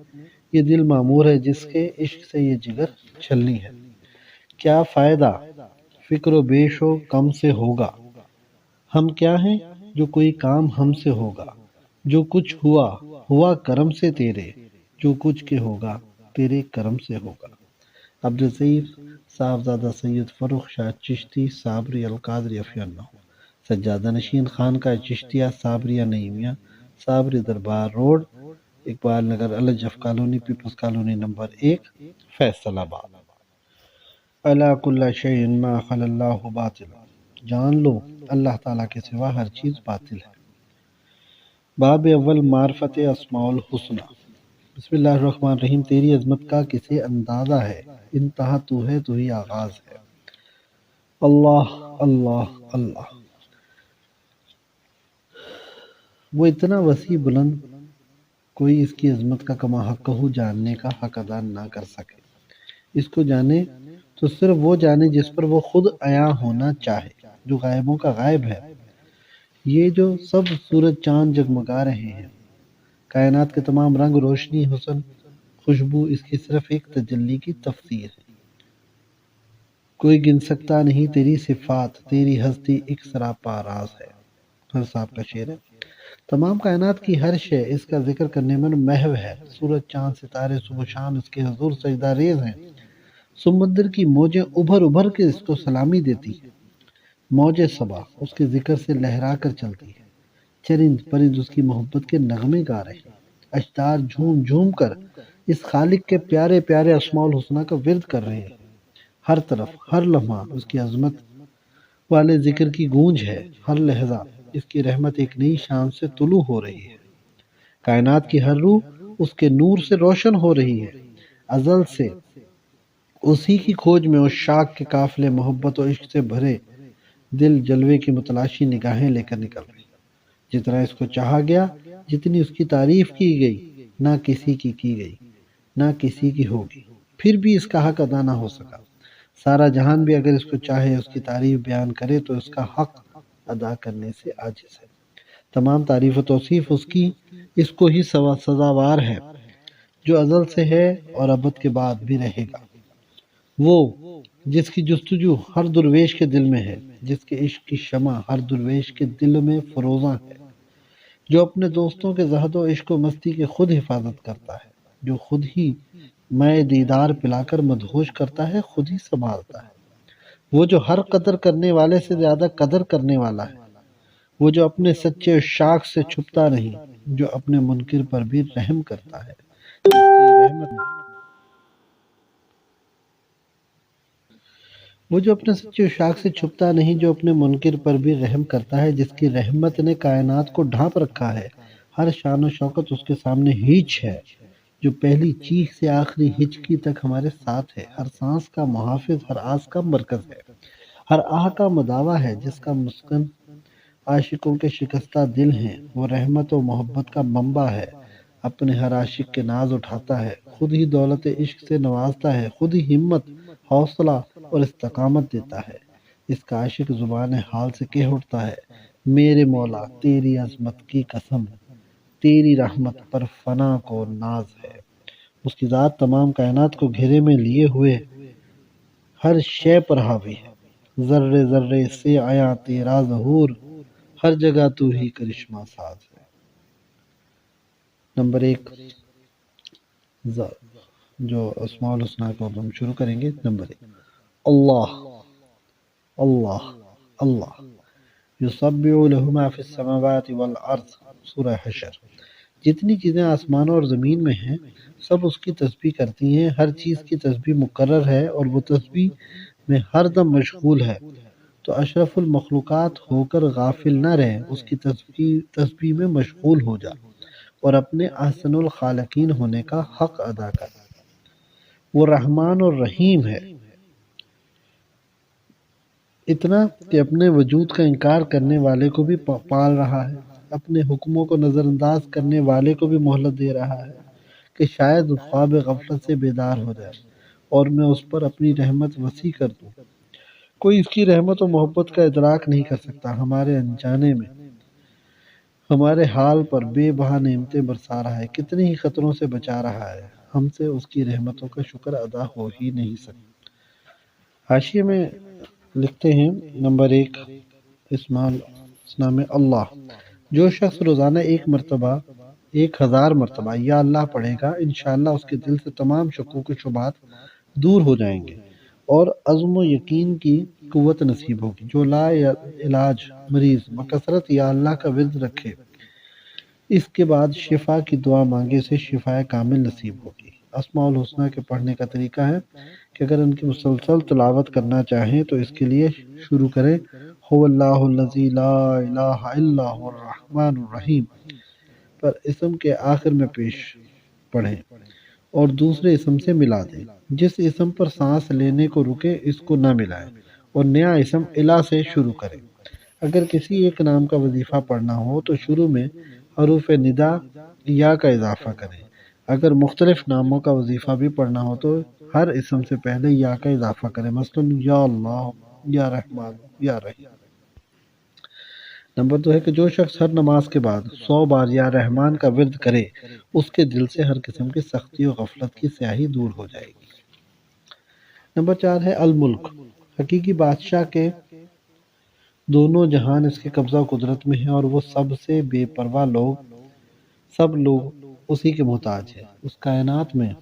یہ دل معمور ہے، جس کے عشق سے یہ جگر چھلنی ہے۔ کیا فائدہ فکر و بیش و کم سے ہوگا، ہم کیا ہیں جو کوئی کام ہم سے ہوگا، جو کچھ ہوا کرم سے تیرے، جو کچھ کے ہوگا تیرے کرم سے ہوگا۔ عبدالضعیف صاحبزادہ سید فروخ شاہ چشتی صابری القادری افیانہ، سجادہ نشین خانقاہ چشتیہ صابریہ نعیمیہ، صابری دربار روڈ، اقبال نگر، الجف colony, peoples colony number 1، Faisalabad. الا کل شیء ما خلا اللہ باطل، جان لو اللہ تعالیٰ کے سوا ہر چیز باطل ہے۔ باب اول معرفت اسماء الحسنی۔ بسم اللہ الرحمن الرحیم۔ تیری عظمت کا کسے اندازہ ہے، انتہا تو ہے، تو ہی آغاز ہے۔ اللہ اللہ اللہ، وہ اتنا وسیع بلند، کوئی اس کی عظمت کا کما حق جاننے کا حق ادا نہ کر سکے۔ اس کو جانے تو صرف وہ جانے جس پر وہ خود عیاں ہونا چاہے، جو غائبوں کا غائب ہے۔ یہ جو سب سورج چاند جگمگا رہے ہیں، کائنات کے تمام رنگ، روشنی، حسن، خوشبو، اس کی صرف ایک تجلی کی تفسیر ہے۔ کوئی گن سکتا نہیں تیری صفات، تیری ہستی ایک سراپا راز ہے۔ ہر صاحب کا شعر ہے۔ تمام کائنات کی ہر شے اس کا ذکر کرنے میں محو ہے۔ سورج چاند ستارے صبح و شام اس کے حضور سجدہ ریز ہیں۔ سمندر کی موجیں ابھر ابھر کے اس کو سلامی دیتی ہیں۔ موج صبا اس کے ذکر سے لہرا کر چلتی ہے۔ چرند پرند اس کی محبت کے نغمے گا رہے ہیں۔ اشجار جھوم جھوم کر اس خالق کے پیارے پیارے اسماء الحسنی کا ورد کر رہے ہیں۔ ہر طرف ہر لمحہ اس کی عظمت والے ذکر کی گونج ہے۔ ہر لحظہ اس کی رحمت ایک نئی شان سے طلوع ہو رہی ہے۔ کائنات کی ہر روح اس کے نور سے روشن ہو رہی ہے۔ ازل سے اسی کی کھوج میں اس شاخ کے قافلے محبت و عشق سے بھرے دل جلوے کی متلاشی نگاہیں لے کر نکل رہی۔ جتنا اس کو چاہا گیا، جتنی اس کی تعریف کی گئی، نہ کسی کی گئی، نہ کسی کی ہوگی، پھر بھی اس کا حق ادا نہ ہو سکا۔ سارا جہان بھی اگر اس کو چاہے اس کی تعریف بیان کرے تو اس کا حق ادا کرنے سے عاجز ہے۔ تمام تعریف و توصیف اس کو ہی سزاوار ہے، جو ازل سے ہے اور ابد کے بعد بھی رہے گا۔ وہ جس کی جستجو ہر درویش کے دل میں ہے، جس کے عشق کی شمع ہر درویش کے دل میں فروزاں ہے، جو اپنے دوستوں کے زہد و عشق و مستی کے خود حفاظت کرتا ہے، جو خود ہی میں دیدار پلا کر مدہوش کرتا ہے، خود ہی سنبھالتا ہے۔ وہ جو ہر قدر کرنے والے سے زیادہ قدر کرنے والا ہے، وہ جو اپنے سچے عشاق سے چھپتا نہیں، جو اپنے منکر پر بھی رحم کرتا ہے، جس کی رحمت وہ جو اپنے سچے عشاق سے چھپتا نہیں، جو اپنے منکر پر بھی رحم کرتا ہے، جس کی رحمت نے کائنات کو ڈھانپ رکھا ہے۔ ہر شان و شوکت اس کے سامنے ہیچ ہے، جو پہلی چیخ سے آخری ہچکی تک ہمارے ساتھ ہے۔ ہر سانس کا محافظ، ہر آس کا مرکز ہے، ہر آہ کا مداوا ہے، جس کا مسکن عاشقوں کے شکستہ دل ہیں۔ وہ رحمت و محبت کا منبع ہے، اپنے ہر عاشق کے ناز اٹھاتا ہے، خود ہی دولت عشق سے نوازتا ہے، خود ہی ہمت، حوصلہ اور استقامت دیتا ہے۔ اس کا عاشق زبان حال سے کہہ اٹھتا ہے، میرے مولا تیری عظمت کی قسم، تیری رحمت پر فنا کو ناز ہے۔ اس کی ذات تمام کائنات کو گھیرے میں لیے ہوئے ہر شے پر حاوی ہے۔ ذرے ذرے سے عیاں تیرا ظہور، ہر جگہ تو ہی کرشمہ ساز ہے۔ نمبر 1 جو اسماء الحسنی کو ہم شروع کریں گے۔ نمبر 1 اللہ اللہ اللہ، یسبح لہ ما فی السماوات والارض، سورہ حشر۔ جتنی چیزیں آسمانوں اور زمین میں ہیں سب اس کی تسبیح کرتی ہیں۔ ہر چیز کی تسبیح مقرر ہے اور وہ تسبیح میں ہر دم مشغول ہے، تو اشرف المخلوقات ہو کر غافل نہ رہے، اس کی تسبیح میں مشغول ہو جا اور اپنے احسن الخالقین ہونے کا حق ادا کر۔ وہ رحمان اور رحیم ہے، اتنا کہ اپنے وجود کا انکار کرنے والے کو بھی پال رہا ہے، اپنے حکموں کو نظر انداز کرنے والے کو بھی مہلت دے رہا ہے کہ شاید خواب غفلت سے بیدار ہو جائے اور میں اس پر اپنی رحمت وسیع کر دوں۔ کوئی اس کی رحمت و محبت کا ادراک نہیں کر سکتا۔ ہمارے انجانے میں ہمارے حال پر بے بہا نعمتیں برسا رہا ہے، کتنے ہی خطروں سے بچا رہا ہے، ہم سے اس کی رحمتوں کا شکر ادا ہو ہی نہیں سکتا۔ حاشیے میں لکھتے ہیں نمبر 1 اسماء الحسنی میں اللہ، جو شخص روزانہ ایک مرتبہ 1000 مرتبہ یا اللہ پڑھے گا، انشاءاللہ اس کے دل سے تمام شکوک و شبہات دور ہو جائیں گے اور عزم و یقین کی قوت نصیب ہوگی۔ جو لا علاج مریض بکثرت یا اللہ کا ورد رکھے، اس کے بعد شفا کی دعا مانگے سے شفا کامل نصیب ہوگی۔ اسماء الحسنہ کے پڑھنے کا طریقہ ہے کہ اگر ان کی مسلسل تلاوت کرنا چاہیں تو اس کے لیے شروع کریں هو اللہ الذی لا الہ الا هو الرحمن الرحیم پر اسم کے آخر میں پیش پڑھیں اور دوسرے اسم سے ملا دیں۔ جس اسم پر سانس لینے کو رکے اس کو نہ ملائیں اور نیا اسم الہ سے شروع کریں۔ اگر کسی ایک نام کا وظیفہ پڑھنا ہو تو شروع میں حروف ندا یا کا اضافہ کریں۔ اگر مختلف ناموں کا وظیفہ بھی پڑھنا ہو تو ہر اسم سے پہلے یا کا اضافہ کریں، مثلا یا اللہ، یا رحمان، یا رحیم۔ نمبر 2 ہے کہ جو شخص ہر نماز کے بعد 100 بار یا رحمان کا ورد کرے اس کے دل سے ہر قسم کی سختی و غفلت کی سیاہی دور ہو جائے گی۔ نمبر 4 ہے الملک، حقیقی بادشاہ کے دونوں جہان اس کے قبضہ و قدرت میں ہیں اور وہ سب سے بے پرواہ سب لوگ اسی کے محتاج ہیں۔ اس کائنات میں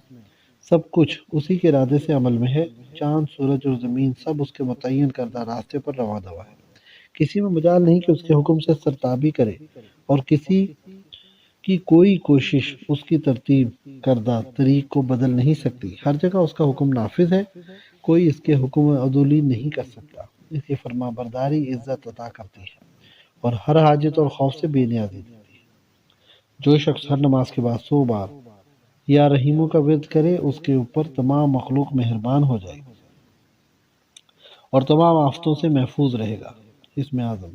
سب کچھ اسی کے ارادے سے عمل میں ہے، چاند، سورج اور زمین سب اس کے متعین کردہ راستے پر رواں دوا ہے۔ کسی میں مجال نہیں کہ اس کے حکم سے سرتابی کرے اور کسی کی کوئی کوشش اس کی ترتیب کردہ طریق کو بدل نہیں سکتی۔ ہر جگہ اس کا حکم نافذ ہے، کوئی اس کے حکم میں عدولی نہیں کر سکتا۔ اس کی فرما برداری عزت عطا کرتی ہے اور ہر حاجت اور خوف سے بے نیازی دیتی ہے۔ جو شخص ہر نماز کے بعد 100 بار یا رحیموں کا ورد کرے اس کے اوپر تمام مخلوق مہربان ہو جائے گی اور تمام آفتوں سے محفوظ رہے گا۔ اسم اعظم،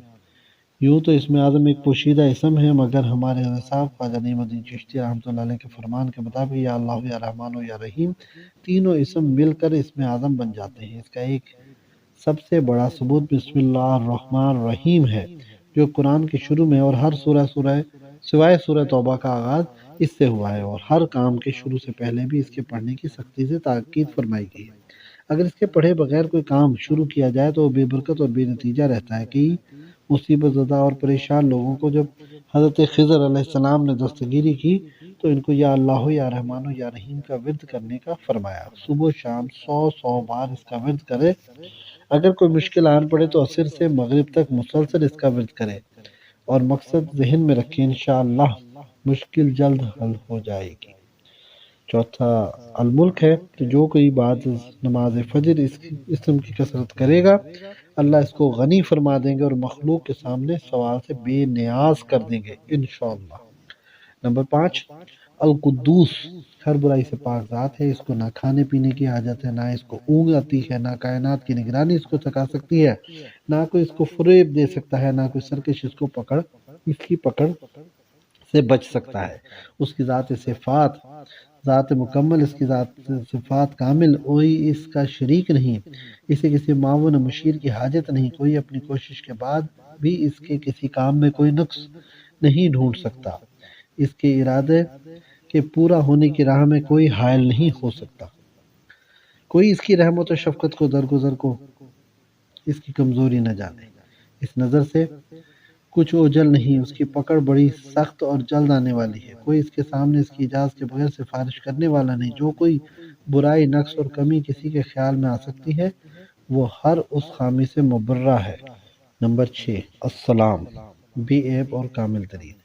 یوں تو اسم اعظم ایک پوشیدہ اسم ہے، مگر ہمارے حضرت صاحب خواجہ نعیم الدین چشتی رحمۃ اللہ علیہ کے فرمان کے مطابق یا اللہ، یا رحمان و یا رحیم تینوں اسم مل کر اسم اعظم بن جاتے ہیں۔ اس کا ایک سب سے بڑا ثبوت بسم اللہ الرحمن الرحیم ہے جو قرآن کے شروع میں اور ہر سوائے سورہ توبہ کا آغاز اس سے ہوا ہے اور ہر کام کے شروع سے پہلے بھی اس کے پڑھنے کی سختی سے تاکید فرمائی گئی ہے۔ اگر اس کے پڑھے بغیر کوئی کام شروع کیا جائے تو وہ بے برکت اور بے نتیجہ رہتا ہے۔ کئی مصیبت زدہ اور پریشان لوگوں کو جب حضرت خضر علیہ السلام نے دستگیری کی تو ان کو یا اللہ، یا رحمان یا رحیم کا ورد کرنے کا فرمایا۔ صبح و شام 100 بار اس کا ورد کرے۔ اگر کوئی مشکل آن پڑے تو عصر سے مغرب تک مسلسل اس کا ورد کرے اور مقصد ذہن میں رکھے، انشاءاللہ مشکل جلد حل ہو جائے گی۔ چوتھا الملک ہے کہ جو کوئی بعد نماز فجر اس اسم کی کثرت کرے گا اللہ اس کو غنی فرما دیں گے اور مخلوق کے سامنے سوال سے بے نیاز کر دیں گے انشاءاللہ۔ نمبر 5 القدوس، ہر برائی سے پاک ذات ہے، اس کو نہ کھانے پینے کی حاجت ہے، نہ اس کو اونگ آتی ہے، نہ کائنات کی نگرانی اس کو تھکا سکتی ہے، نہ کوئی اس کو فریب دے سکتا ہے، نہ کوئی سرکش اس کی پکڑ سے بچ سکتا ہے۔ اس کی ذات صفات ذات مکمل، اس کی ذات صفات کامل، کوئی اس کا شریک نہیں، اسے کسی معاون و مشیر کی حاجت نہیں، کوئی اپنی کوشش کے بعد بھی اس کے کسی کام میں کوئی نقص نہیں ڈھونڈ سکتا، اس کے ارادے کے پورا ہونے کی راہ میں کوئی حائل نہیں ہو سکتا، کوئی اس کی رحمت و شفقت کو درگزر کو اس کی کمزوری نہ جانے، اس نظر سے کچھ اوجھل نہیں، اس کی پکڑ بڑی سخت اور جلد آنے والی ہے، کوئی اس کے سامنے اس کی اجازت کے بغیر سفارش کرنے والا نہیں، جو کوئی برائی، نقص اور کمی کسی کے خیال میں آ سکتی ہے وہ ہر اس خامی سے مبرہ ہے۔ نمبر 6 السلام، بے عیب اور کامل ترین۔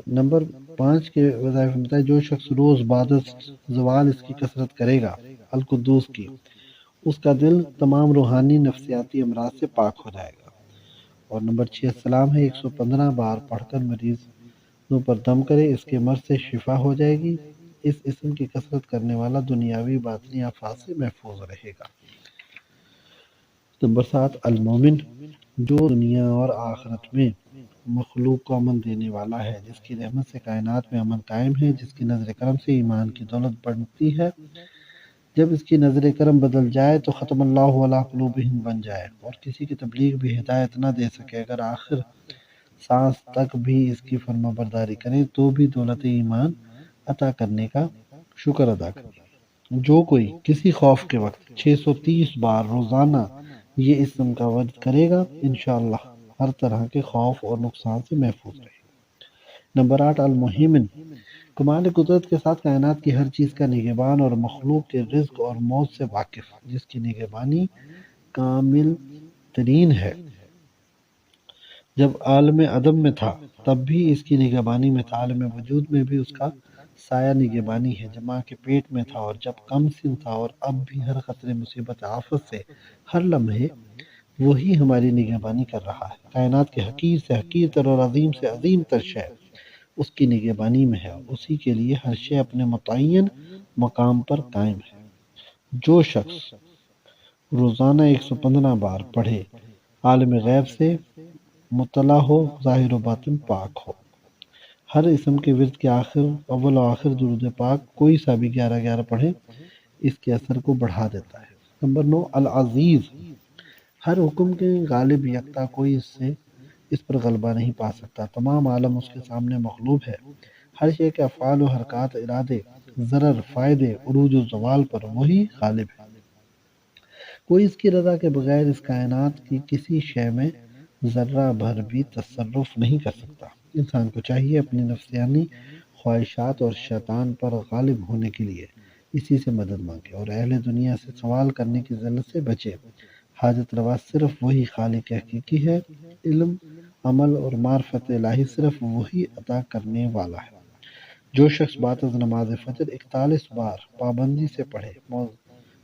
نمبر 5 کے وظائف میں جو شخص روز بعد زوال اس کی کثرت کرے گا القدوس کی، اس کا دل تمام روحانی نفسیاتی امراض سے پاک ہو جائے گا۔ اور نمبر 6 السلام ہے، 115 بار پڑھ کر مریضوں پر دم کرے، اس کے مرض سے شفا ہو جائے گی۔ اس اسم کی کثرت کرنے والا دنیاوی باطنی آفات سے محفوظ رہے گا۔ نمبر 7 المومن، جو دنیا اور آخرت میں مخلوق کو امن دینے والا ہے، جس کی رحمت سے کائنات میں امن قائم ہے، جس کی نظر کرم سے ایمان کی دولت بڑھتی ہے، جب اس کی نظر کرم بدل جائے تو ختم اللہ علی قلوبہم بن جائے اور کسی کی تبلیغ بھی ہدایت نہ دے سکے، اگر آخر سانس تک بھی اس کی فرما برداری کرے تو بھی دولت ایمان عطا کرنے کا شکر ادا کرے۔ جو کوئی کسی خوف کے وقت 630 بار روزانہ یہ اسم کا ورد کرے گا انشاءاللہ ہر طرح کے خوف اور نقصان سے محفوظ رہے گا۔ نمبر 8 المہیمن، کمال قدرت کے ساتھ کائنات کی ہر چیز کا نگہبان اور مخلوق کے رزق اور موت سے واقف، جس کی نگہبانی کامل ترین ہے۔ جب عالم عدم میں تھا تب بھی اس کی نگہبانی میں تھا، عالم وجود میں بھی اس کا سایہ نگہبانی ہے۔ جب ماں کے پیٹ میں تھا اور جب کم سن تھا اور اب بھی ہر خطرے مصیبت آفت سے ہر لمحے وہی ہماری نگہبانی کر رہا ہے۔ کائنات کے حقیر سے حقیر تر اور عظیم سے عظیم تر شے اس کی نگہبانی میں ہے، اور اسی کے لیے ہر شے اپنے متعین مقام پر قائم ہے۔ جو شخص روزانہ 115 بار پڑھے، عالم غیب سے مطلع ہو، ظاہر و باطن پاک ہو۔ ہر اسم کے ورد کے آخر اول و آخر درود پاک کوئی سا بھی 11 پڑھے، اس کے اثر کو بڑھا دیتا ہے۔ نمبر 9 العزیز، ہر حکم کے غالب یکتا، کوئی اس پر غلبہ نہیں پا سکتا، تمام عالم اس کے سامنے مغلوب ہے۔ ہر شے کے افعال و حرکات، ارادے، ضرر، فائدے، عروج و زوال پر وہی غالب ہے۔ کوئی اس کی رضا کے بغیر اس کائنات کی کسی شے میں ذرہ بھر بھی تصرف نہیں کر سکتا۔ انسان کو چاہیے اپنی نفسیانی خواہشات اور شیطان پر غالب ہونے کے لیے اسی سے مدد مانگے اور اہل دنیا سے سوال کرنے کی ذلت سے بچے۔ حاجت روا صرف وہی خالق حقیقی ہے، علم، عمل اور معرفت الہی صرف وہی عطا کرنے والا ہے۔ جو شخص بعد از نماز فجر 41 بار پابندی سے پڑھے،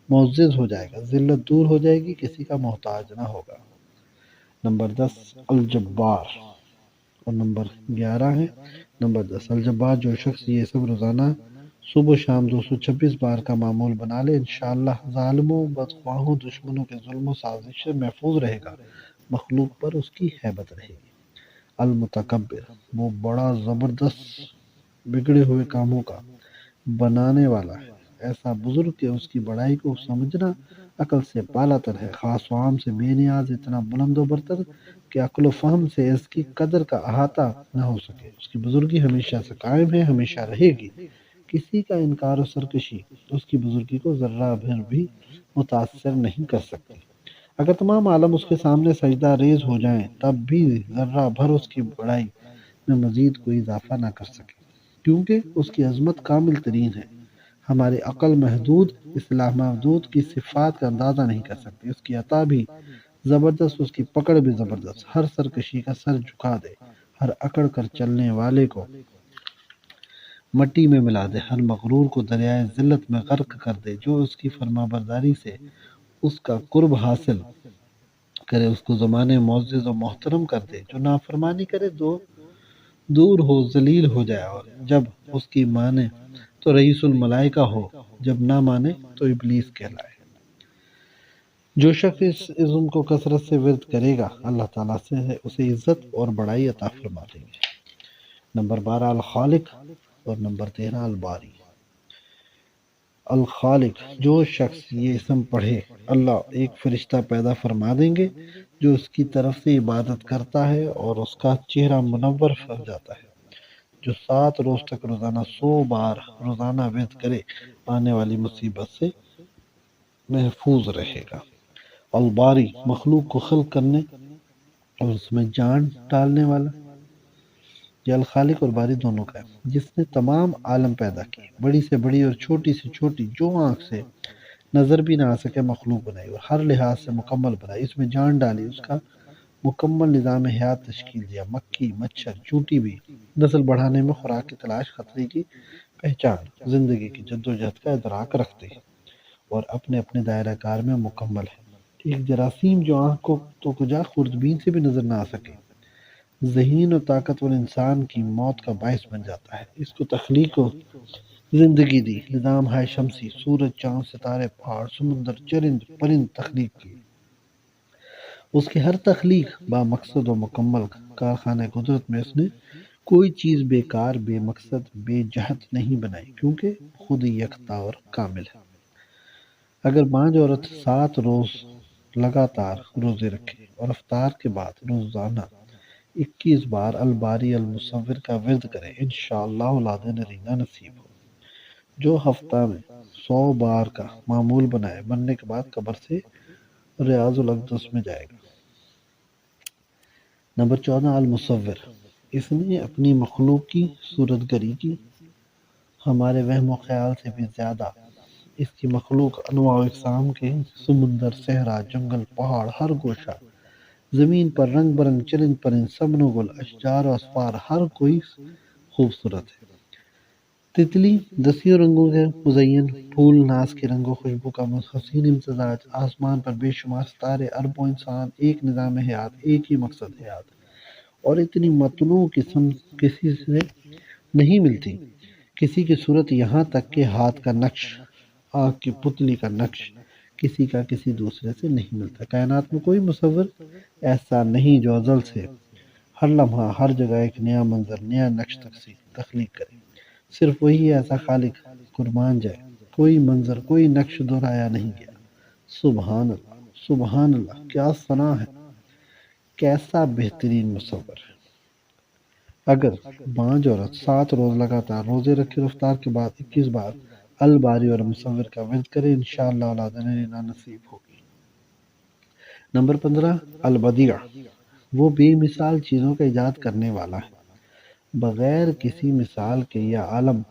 معزز ہو جائے گا، ذلت دور ہو جائے گی، کسی کا محتاج نہ ہوگا۔ نمبر 10 الجبار، اور نمبر 11 ہے نمبر 10 الجبار، جو شخص یہ سب روزانہ صبح و شام 226 بار کا معمول بنا لے، انشاءاللہ ظالموں، بدخواہوں، دشمنوں کے ظلم و سازش سے محفوظ رہے گا، مخلوق پر اس کی ہیبت رہے گی۔ المتکبر، وہ بڑا زبردست بگڑے ہوئے کاموں کا بنانے والا ہے، ایسا بزرگ کہ اس کی بڑائی کو سمجھنا عقل سے بالا تر ہے، خاص و عام سے بے نیاز، اتنا بلند و برتر کہ عقل و فہم سے اس کی قدر کا احاطہ نہ ہو سکے۔ اس کی بزرگی ہمیشہ سے قائم ہے، ہمیشہ رہے گی۔ کسی کا انکار و سرکشی اس کی بزرگی کو ذرہ بھر بھی متاثر نہیں کر سکتی۔ اگر تمام عالم اس کے سامنے سجدہ ریز ہو جائیں تب بھی ذرہ بھر اس کی بڑائی میں مزید کوئی اضافہ نہ کر سکے، کیونکہ اس کی عظمت کامل ترین ہے۔ ہماری عقل محدود، اصلاح محدود کی صفات کا اندازہ نہیں کر سکتی۔ اس کی عطا بھی زبردست، اس کی پکڑ بھی زبردست، ہر سرکشی کا سر جھکا دے، ہر اکڑ کر چلنے والے کو مٹی میں ملا دے، ہر مغرور کو دریائے ذلت میں غرق کر دے۔ جو اس کی فرما برداری سے اس کا قرب حاصل کرے، اس کو زمانے معزز و محترم کر دے۔ جو نافرمانی کرے دور ہو، ذلیل ہو جائے، اور جب اس کی مانے تو رئیس الملائکہ ہو، جب نہ مانے تو ابلیس کہلائے۔ جو شخص اس عزم کو کثرت سے ورد کرے گا، اللہ تعالیٰ سے اسے عزت اور بڑائی عطا فرما دیں گے۔ نمبر 12 الخالق، اور نمبر 13 الباری۔ الخالق، جو شخص یہ اسم پڑھے، اللہ ایک فرشتہ پیدا فرما دیں گے جو اس کی طرف سے عبادت کرتا ہے اور اس کا چہرہ منور ہو جاتا ہے، جو 7 روز تک روزانہ 100 بار روزانہ ورد کرے، آنے والی مصیبت سے محفوظ رہے گا۔ الباری، مخلوق کو خلق کرنے اور اس میں جان ڈالنے والا۔ یہ الخالق اور باری دونوں کا ہے، جس نے تمام عالم پیدا کی، بڑی سے بڑی اور چھوٹی سے چھوٹی، جو آنکھ سے نظر بھی نہ آ سکے مخلوق بنائی، اور ہر لحاظ سے مکمل بنائی، اس میں جان ڈالی، اس کا مکمل نظام حیات تشکیل دیا۔ مکھی، مچھر، چونٹی بھی نسل بڑھانے میں خوراک کی تلاش، خطرے کی پہچان، زندگی کی جدوجہد کا ادراک رکھتے ہیں اور اپنے اپنے دائرہ کار میں مکمل ہے۔ ایک جراثیم جو آنکھ کو تو کجا خوردبین سے بھی نظر نہ آ سکے، ذہین و طاقتور انسان کی موت کا باعث بن جاتا ہے۔ اس کو تخلیق و زندگی دی، نظام ہائے شمسی، سورج، چاند، ستارے، پہاڑ، سمندر، چرند پرند تخلیق کی۔ اس کی ہر تخلیق با مقصد و مکمل، کارخانہ قدرت میں اس نے کوئی چیز بیکار، بے مقصد، بے جہت نہیں بنائی، کیونکہ خود یکتا اور کامل ہے۔ اگر بانج عورت 7 روز لگاتار روزے رکھے اور افطار کے بعد روزانہ 21 بار الباری المصور کا ورد کرے، انشاءاللہ اولاد نرینہ نصیب ہو۔ جو ہفتہ میں 100 بار کا معمول بنائے، مرنے کے بعد قبر سے ریاض الاقدس میں جائے گا۔ نمبر 14 المصور، اس نے اپنی مخلوق کی صورت گری کی، ہمارے وہم و خیال سے بھی زیادہ اس کی مخلوق انواع و اقسام کے سمندر، صحرا، جنگل، پہاڑ، ہر گوشہ زمین پر رنگ برنگ چرند پرند سبن و گل، اشجار و اسفار، ہر کوئی خوبصورت ہے۔ تتلی دسیوں رنگوں کے مزین، پھول ناز کے رنگ و خوشبو کا حسین امتزاج، آسمان پر بے شمار ستارے، اربوں انسان، ایک نظام حیات، ایک ہی مقصد حیات، اور اتنی متنوع قسم کسی سے نہیں ملتی۔ کسی کی صورت یہاں تک کہ ہاتھ کا نقش، آنکھ کی پتلی کا نقش کسی کا کسی دوسرے سے نہیں ملتا۔ کائنات میں کوئی مصور ایسا نہیں جو ازل سے ہر لمحہ ہر جگہ ایک نیا منظر، نیا نقش تخلیق کرے۔ صرف وہی ایسا خالق قربان جائے، کوئی منظر، کوئی نقش دہرایا نہیں گیا۔ سبحان اللہ، سبحان اللہ، کیا ثنا ہے، کیسا بہترین مصور ہے۔ اگر بانج عورت 7 روز لگاتار روزے رکھے، رفتار کے بعد 21 بار الباری اور مصور کا ورد کرے، انشاءاللہ اولاد نرینا نصیب ہوگی۔ نمبر 15، البدیع، وہ بے مثال چیزوں کا ایجاد کرنے والا ہے، بغیر کسی مثال کے یہ عالم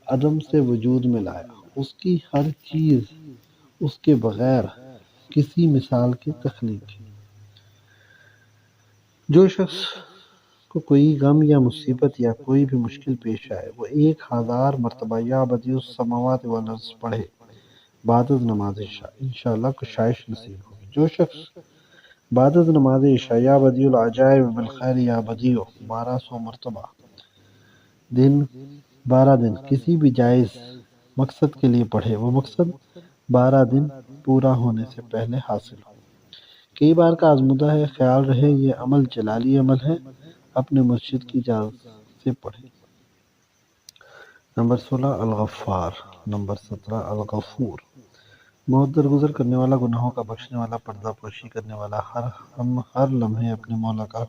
عدم سے وجود میں لایا۔ اس کی ہر چیز اس کے بغیر کسی مثال کی تخلیق ہے۔ جو شخص کو کوئی غم یا مصیبت یا کوئی بھی مشکل پیش آئے، وہ 1000 مرتبہ یا بدیع السماوات والارض پڑھے بعد از نماز عشاء، انشاءاللہ کشائش نصیب ہوگی۔ جو شخص بعد از نماز عشاء یا بدیع العجائب بالخیر یا بدیع 1200 مرتبہ 12 دن کسی بھی جائز مقصد کے لیے پڑھے، وہ مقصد 12 دن پورا ہونے سے پہلے حاصل ہو۔ کئی بار کا آزمودہ ہے، خیال رہے یہ عمل جلالی عمل ہے، اپنے مرشد کی اجازت سے پڑھے۔ نمبر 16، الغفار۔ نمبر 17، الغفور، موت درگزر کرنے والا، گناہوں کا بخشنے والا، پردہ پوشی کرنے والا، ہم ہر لمحے اپنے مولا کا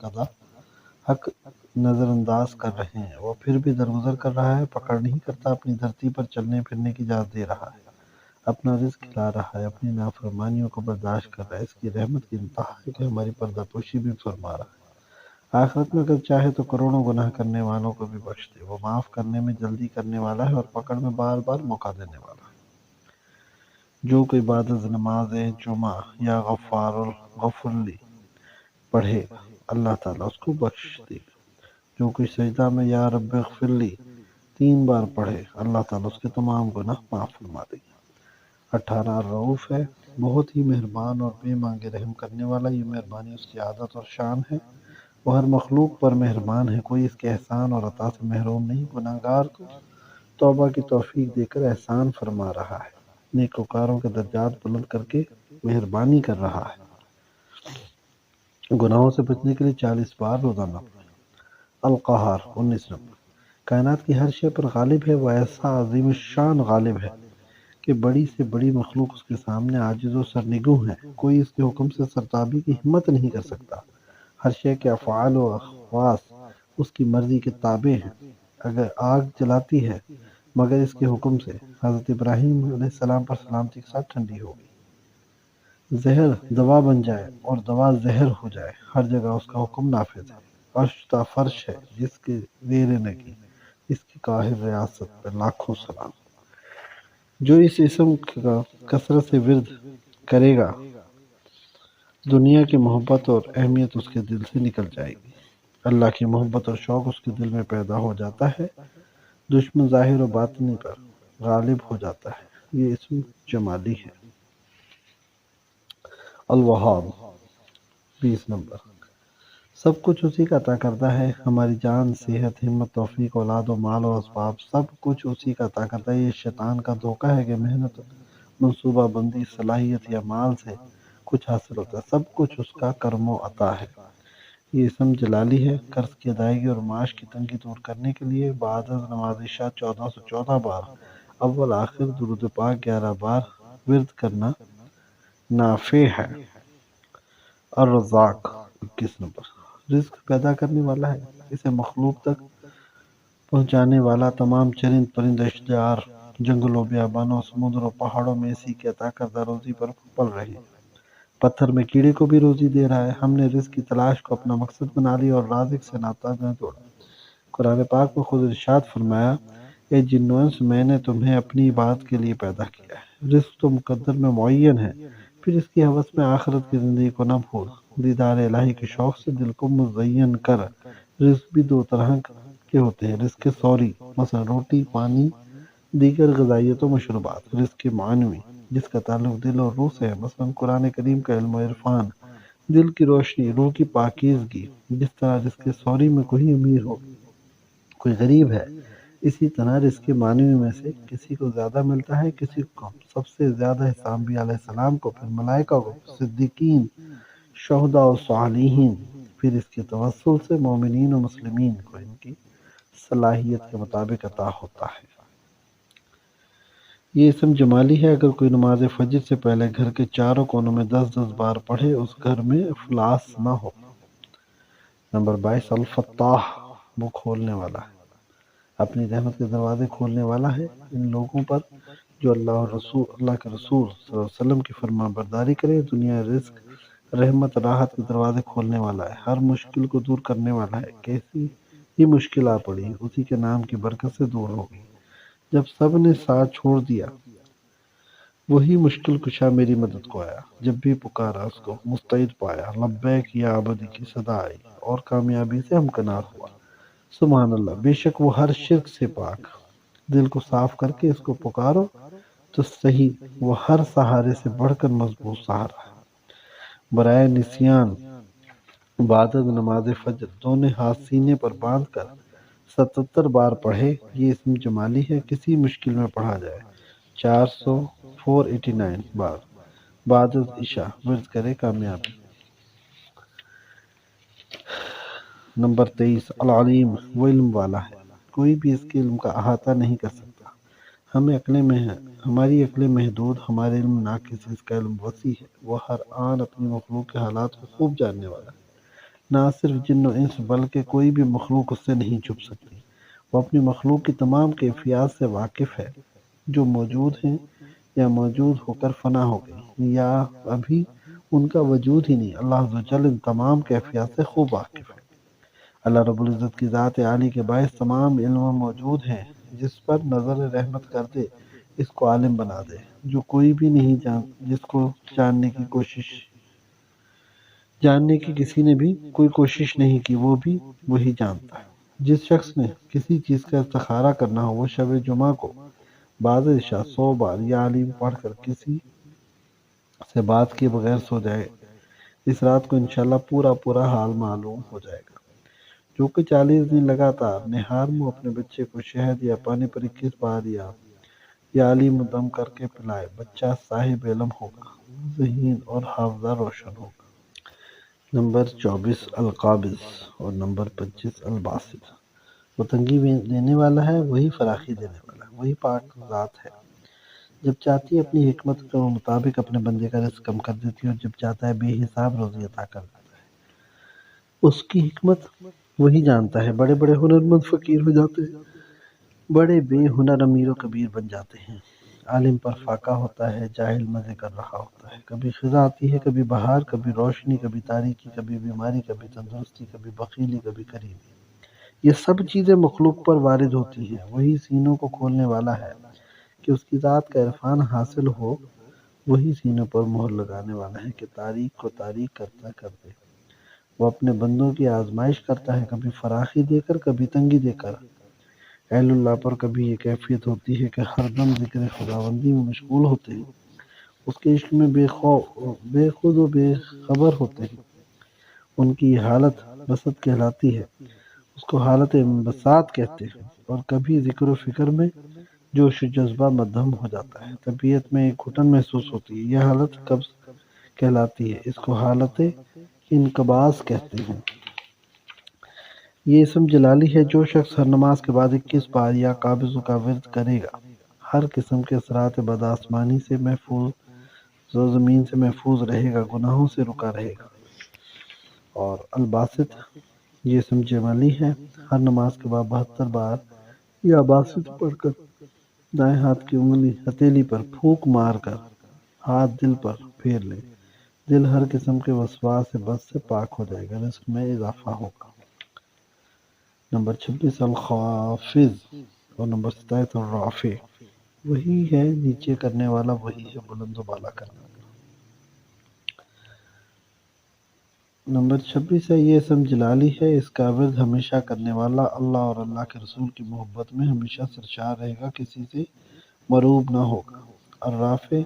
حق نظر انداز کر رہے ہیں، وہ پھر بھی درگزر کر رہا ہے، پکڑ نہیں کرتا، اپنی دھرتی پر چلنے پھرنے کی اجازت دے رہا ہے، اپنا رزق کھلا رہا ہے، اپنی نافرمانیوں کو برداشت کر رہا ہے۔ اس کی رحمت کی انتہا ہے کہ ہماری پردہ پوشی بھی فرما رہا ہے۔ آخرت میں اگر چاہے تو کروڑوں گناہ کرنے والوں کو بھی بخش دے، وہ معاف کرنے میں جلدی کرنے والا ہے اور پکڑ میں بار بار موقع دینے والا ہے۔ جو کوئی بعد از نماز جمعہ یا غفرلی پڑھے گا، اللہ تعالیٰ اس کو بخش دے گا۔ جو کوئی سجدہ میں یا رب اغفرلی 3 بار پڑھے، اللہ تعالیٰ اس کے تمام گناہ معاف فرما دے گا۔ 18، الرؤوف ہے، بہت ہی مہربان اور بے مانگے رحم کرنے والا، یہ مہربانی اس کی عادت اور شان ہے، وہ ہر مخلوق پر مہربان ہے، کوئی اس کے احسان اور عطا سے محروم نہیں، گناہگار کو توبہ کی توفیق دے کر احسان فرما رہا ہے، نیکوکاروں کے درجات بلند کر کے مہربانی کر رہا ہے۔ گناہوں سے بچنے کے لیے 40 بار روزانہ پڑھیں۔ القہار، 19 نمبر، کائنات کی ہر شے پر غالب ہے، وہ ایسا عظیم الشان غالب ہے کہ بڑی سے بڑی مخلوق اس کے سامنے عاجز و سرنگوں ہے، کوئی اس کے حکم سے سرتابی کی ہمت نہیں کر سکتا۔ ہر شے کے افعال و اخواص اس کی مرضی کے تابع ہیں۔ اگر آگ جلاتی ہے مگر اس کے حکم سے، حضرت ابراہیم علیہ السلام پر سلامتی کے ساتھ ٹھنڈی ہو گئی۔ زہر دوا بن جائے اور دوا زہر ہو جائے، ہر جگہ اس کا حکم نافذ ہے۔ عرش تا فرش ہے جس کے زیر نگی، اس کی قاہر ریاست پر لاکھوں سلام۔ جو اس اسم کا کثرت سے ورد کرے گا، دنیا کی محبت اور اہمیت اس کے دل سے نکل جائے گی، اللہ کی محبت اور شوق اس کے دل میں پیدا ہو جاتا ہے، دشمن ظاہر و باطنی پر غالب ہو جاتا ہے۔ یہ اسم جمالی ہے۔ الوہاب، 20 نمبر، سب کچھ اسی کا عطا کرتا ہے، ہماری جان، صحت، ہمت، توفیق، اولاد و مال و اسباب، سب کچھ اسی کا عطا کرتا ہے۔ یہ شیطان کا دھوکہ ہے کہ محنت، منصوبہ بندی، صلاحیت یا مال سے کچھ حاصل ہوتا ہے، سب کچھ اس کا کرم و عطا ہے۔ یہ اسم جلالی ہے، قرض کی ادائیگی اور معاش کی تنگی دور کرنے کے لیے بعد از نماز عشاء 1414 بار اول آخر درود پاک 11 بار ورد کرنا نافع ہے۔ الرزاق، 21 نمبر، رزق پیدا کرنے والا ہے، اسے مخلوق تک پہنچانے والا، تمام چرند پرند، اشجار، جنگلوں، بیابانوں، سمندروں، پہاڑوں میں اسی کے عطا کردہ روزی پر پل رہے ہیں۔ پتھر میں کیڑے کو بھی روزی دے رہا ہے۔ ہم نے رزق کی تلاش کو اپنا مقصد بنا لیا اور رازق سے ناتا نہ جوڑا۔ قرآن پاک میں خود ارشاد فرمایا، اے جن و انس، میں نے تمہیں اپنی عبادت کے لیے پیدا کیا ہے، رزق تو مقدر میں معین ہے، پھر اس کی حوث میں آخرت کی زندگی کو نہ بھول، دیدار الہی کے شوق سے دل کو مزین کر۔ رزق بھی دو طرح کے ہوتے ہیں، رزق سوری مثلا روٹی، پانی، دیگر غذائیت و مشروبات، رزق معنوی جس کا تعلق دل اور روح سے ہے، مثلا قرآن کریم کا علم و عرفان، دل کی روشنی، روح کی پاکیزگی۔ جس طرح رزق سوری میں کوئی امیر ہو، کوئی غریب ہے، اسی طرح رزق معنوی میں سے کسی کو زیادہ ملتا ہے، کسی کو کم۔ سب سے زیادہ حساب انبیاء علیہ السلام کو، پھر ملائکہ کو، صدیقین، شہداء و صالحین، پھر اس کے توسل سے مومنین و مسلمین کو ان کی صلاحیت کے مطابق عطا ہوتا ہے۔ یہ اسم جمالی ہے، اگر کوئی نماز فجر سے پہلے گھر کے چاروں کونوں میں 10 بار پڑھے، اس گھر میں افلاس نہ ہو۔ نمبر 22، الفتاح، وہ کھولنے والا ہے، اپنی رحمت کے دروازے کھولنے والا ہے ان لوگوں پر جو اللہ کے رسول صلی اللہ علیہ وسلم کی فرما برداری کرے۔ دنیا رزق، رحمت، راحت کے دروازے کھولنے والا ہے، ہر مشکل کو دور کرنے والا ہے۔ کیسی ہی مشکل آ پڑی، اسی کے نام کی برکت سے دور ہوگی۔ جب سب نے ساتھ چھوڑ دیا، وہی مشکل کشا میری مدد کو آیا، جب بھی پکارا اس کو مستعد پایا، لبیک یا عبدی کی صدا آئی اور کامیابی سے ہمکنار ہوا۔ سبحان اللہ، بے شک وہ ہر شرک سے پاک، دل کو صاف کر کے اس کو پکارو تو صحیح، وہ ہر سہارے سے بڑھ کر مضبوط سہارا ہے۔ برائے نسیان، بعد نماز فجر دونوں ہاتھ سینے پر باندھ کر 77 بار پڑھے، یہ اسم جمالی ہے، کسی مشکل میں پڑھا جائے۔ 489 بار بعد عشاء ورد کرے، کامیابی۔ نمبر 23، العلیم، وہ علم والا ہے، کوئی بھی اس کے علم کا احاطہ نہیں کر سکتا۔ ہماری عقلیں محدود، ہمارے علم ناقص، اس کا علم وسیع ہے، وہ ہر آن اپنی مخلوق کے حالات کو خوب جاننے والا ہے۔ نہ صرف جن و انس بلکہ کوئی بھی مخلوق اس سے نہیں چھپ سکتی، وہ اپنی مخلوق کی تمام کیفیات سے واقف ہے، جو موجود ہیں یا موجود ہو کر فنا ہو گئی، یا ابھی ان کا وجود ہی نہیں۔ اللہ عز و جل ان تمام کیفیات سے خوب واقف ہے۔ اللہ رب العزت کی ذات عالی کے باعث تمام علم موجود ہیں، جس پر نظر رحمت کر دے اس کو عالم بنا دے، جو کوئی بھی نہیں جس کو جاننے کی کسی نے بھی کوئی کوشش نہیں کی، وہ بھی وہی جانتا ہے۔ جس شخص نے کسی چیز کا استخارہ کرنا ہو، وہ شب جمعہ کو بعد عشاء 100 بار یا علیم پڑھ کر کسی سے بات کیے بغیر سو جائے، اس رات کو انشاءاللہ پورا حال معلوم ہو جائے گا۔ جو کہ 40 دن لگاتار نہار منہ اپنے بچے کو شہد یا پانی پر 21 بار یا علیم دم کر کے پلائے، بچہ صاحب علم ہوگا، ذہین اور حافظہ روشن ہوگا۔ نمبر 24، القابض، اور نمبر 25، الباسط، وہ تنگی دینے والا ہے، وہی فراخی دینے والا ہے، وہی پاک ذات ہے۔ جب چاہتی ہے اپنی حکمت کے مطابق اپنے بندے کا رزق کم کر دیتی ہے، اور جب چاہتا ہے بے حساب روزی عطا کر دیتا ہے۔ اس کی حکمت وہی جانتا ہے۔ بڑے بڑے ہنرمند فقیر ہو جاتے ہیں، بڑے بے ہنر امیر و کبیر بن جاتے ہیں۔ عالم پر فاقہ ہوتا ہے، جاہل مزے کر رہا ہوتا ہے۔ کبھی خزاں آتی ہے، کبھی بہار، کبھی روشنی، کبھی تاریکی، کبھی بیماری، کبھی تندرستی، کبھی بخیلی، کبھی قریبی۔ یہ سب چیزیں مخلوق پر وارد ہوتی ہیں، وہی سینوں کو کھولنے والا ہے کہ اس کی ذات کا عرفان حاصل ہو، وہی سینوں پر مہر لگانے والا ہے کہ تاریک کو تاریک کرتا کر دے۔ وہ اپنے بندوں کی آزمائش کرتا ہے، کبھی فراخی دے کر، کبھی تنگی دے کر۔ اہل اللہ پر کبھی یہ کیفیت ہوتی ہے کہ ہر دم ذکر خداوندی میں مشغول ہوتے ہیں، اس کے عشق میں بے خود و بے خبر ہوتے ہیں۔ ان کی یہ حالت بسط کہلاتی ہے، اس کو حالت انبساط کہتے ہیں۔ اور کبھی ذکر و فکر میں جوش و جذبہ مدھم ہو جاتا ہے، طبیعت میں ایک گھٹن محسوس ہوتی ہے، یہ حالت قبض کہلاتی ہے، اس کو حالت انقباض کہتے ہیں۔ یہ اسم جلالی ہے۔ جو شخص ہر نماز کے بعد 21 بار یا قابض کا ورد کرے گا، ہر قسم کے اثرات بد آسمانی سے محفوظ، زمین سے محفوظ رہے گا، گناہوں سے رکا رہے گا۔ اور الباسط، یہ اسم جمالی ہے، ہر نماز کے بعد 72 بار یا باسط پڑھ کر دائیں ہاتھ کی انگلی ہتھیلی پر پھونک مار کر ہاتھ دل پر پھیر لے، دل ہر قسم کے وسواس سے بس سے پاک ہو جائے گا، رزق میں اضافہ ہوگا۔ نمبر 26 الخافض، اور نمبر 27 الرافع، وہی ہے نیچے کرنے والا، وہی ہے بلند و بالا کرنے والا۔ نمبر 26 ہے یہ اسم جلالی ہے، اس کا ورد ہمیشہ کرنے والا اللہ اور اللہ کے رسول کی محبت میں ہمیشہ سرشار رہے گا، کسی سے مروب نہ ہوگا۔ الرافع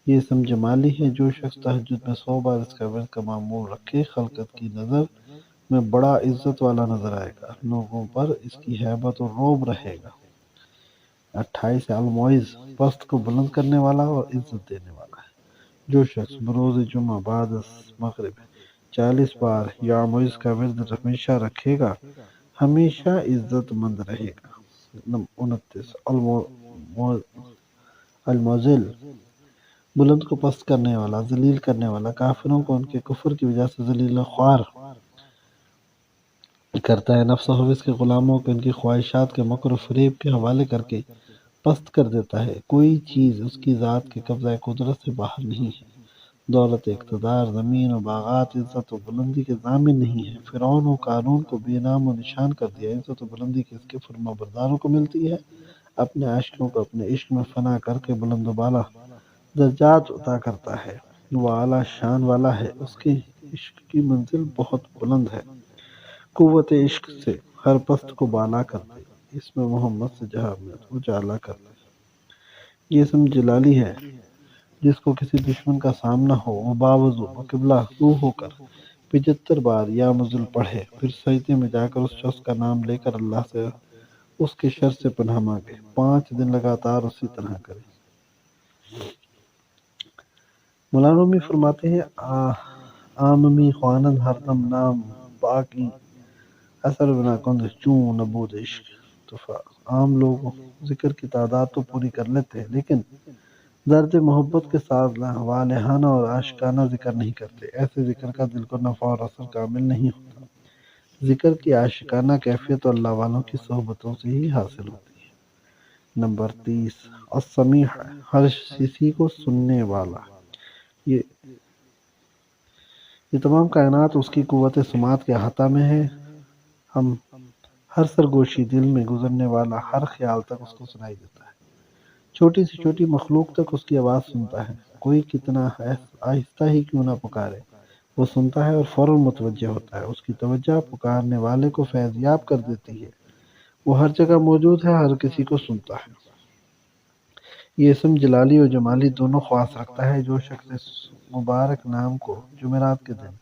یہ اسم جمالی ہے، جو شخص تہجد میں 100 بار اس کا ورد کا معمول رکھے خلقت کی نظر میں بڑا عزت والا نظر آئے گا، لوگوں پر اس کی ہیبت و رعب رہے گا۔ 28 المعز پست کو بلند کرنے والا اور عزت دینے والا ہے، جو شخص بروز جمعہ بعد از مغرب 40 بار یا معز کا ورد ہمیشہ رکھے گا، ہمیشہ عزت مند رہے گا۔ 29 المعزل بلند کو پست کرنے والا، ذلیل کرنے والا، کافروں کو ان کے کفر کی وجہ سے ذلیل و خوار کرتا ہے، نفس و حوث کے غلاموں کو ان کی خواہشات کے مکر و فریب کے حوالے کر کے پست کر دیتا ہے۔ کوئی چیز اس کی ذات کے قبضہ قدرت سے باہر نہیں ہے، دولت، اقتدار، زمین و باغات عزت و بلندی کے ضامن نہیں ہے۔ فرعون و قارون کو بے نام و نشان کر دیا، عزت و بلندی کس کے فرما برداروں کو ملتی ہے؟ اپنے عاشقوں کو اپنے عشق میں فنا کر کے بلند و بالا درجات عطا کرتا ہے، وہ اعلیٰ شان والا ہے، اس کے عشق کی منزل بہت بلند ہے، قوت عشق سے ہر پست کو بالا کر دے، اس میں محمد سے جہاں میں اجالا کر دے۔ یہ اسم جلالی ہے، جس کو کسی دشمن کا سامنا ہو، وہ باوضو قبلہ رو ہو کر 75 بار یا مزل پڑھے، پھر سجدے میں جا کر اس شخص کا نام لے کر اللہ سے اس کے شر سے پناہ مانگے، 5 دن لگاتار اسی طرح کرے۔ مولانا رومی فرماتے ہیں آممی خوانند ہر دم نام باقی اثر بنا کند چون نبود عشق طفا۔ عام لوگ ذکر کی تعداد تو پوری کر لیتے ہیں، لیکن درد محبت کے ساتھ والہانہ اور عاشقانہ ذکر نہیں کرتے، ایسے ذکر کا دل کو نفع اور اثر کامل نہیں ہوتا۔ ذکر کی عاشقانہ کیفیت تو اللہ والوں کی صحبتوں سے ہی حاصل ہوتی ہے۔ نمبر 30 السمیع ہے، ہر کسی کو سننے والا، یہ تمام کائنات اس کی قوت سماعت کے احاطہ میں ہے، ہم ہر سرگوشی دل میں گزرنے والا ہر خیال تک اس کو سنائی دیتا ہے، چھوٹی سے چھوٹی مخلوق تک اس کی آواز سنتا ہے، کوئی کتنا آہستہ ہی کیوں نہ پکارے وہ سنتا ہے اور فوراً متوجہ ہوتا ہے، اس کی توجہ پکارنے والے کو فیض یاب کر دیتی ہے، وہ ہر جگہ موجود ہے، ہر کسی کو سنتا ہے۔ یہ اسم جلالی اور جمالی دونوں خواص رکھتا ہے، جو شخص اس مبارک نام کو جمعرات کے دن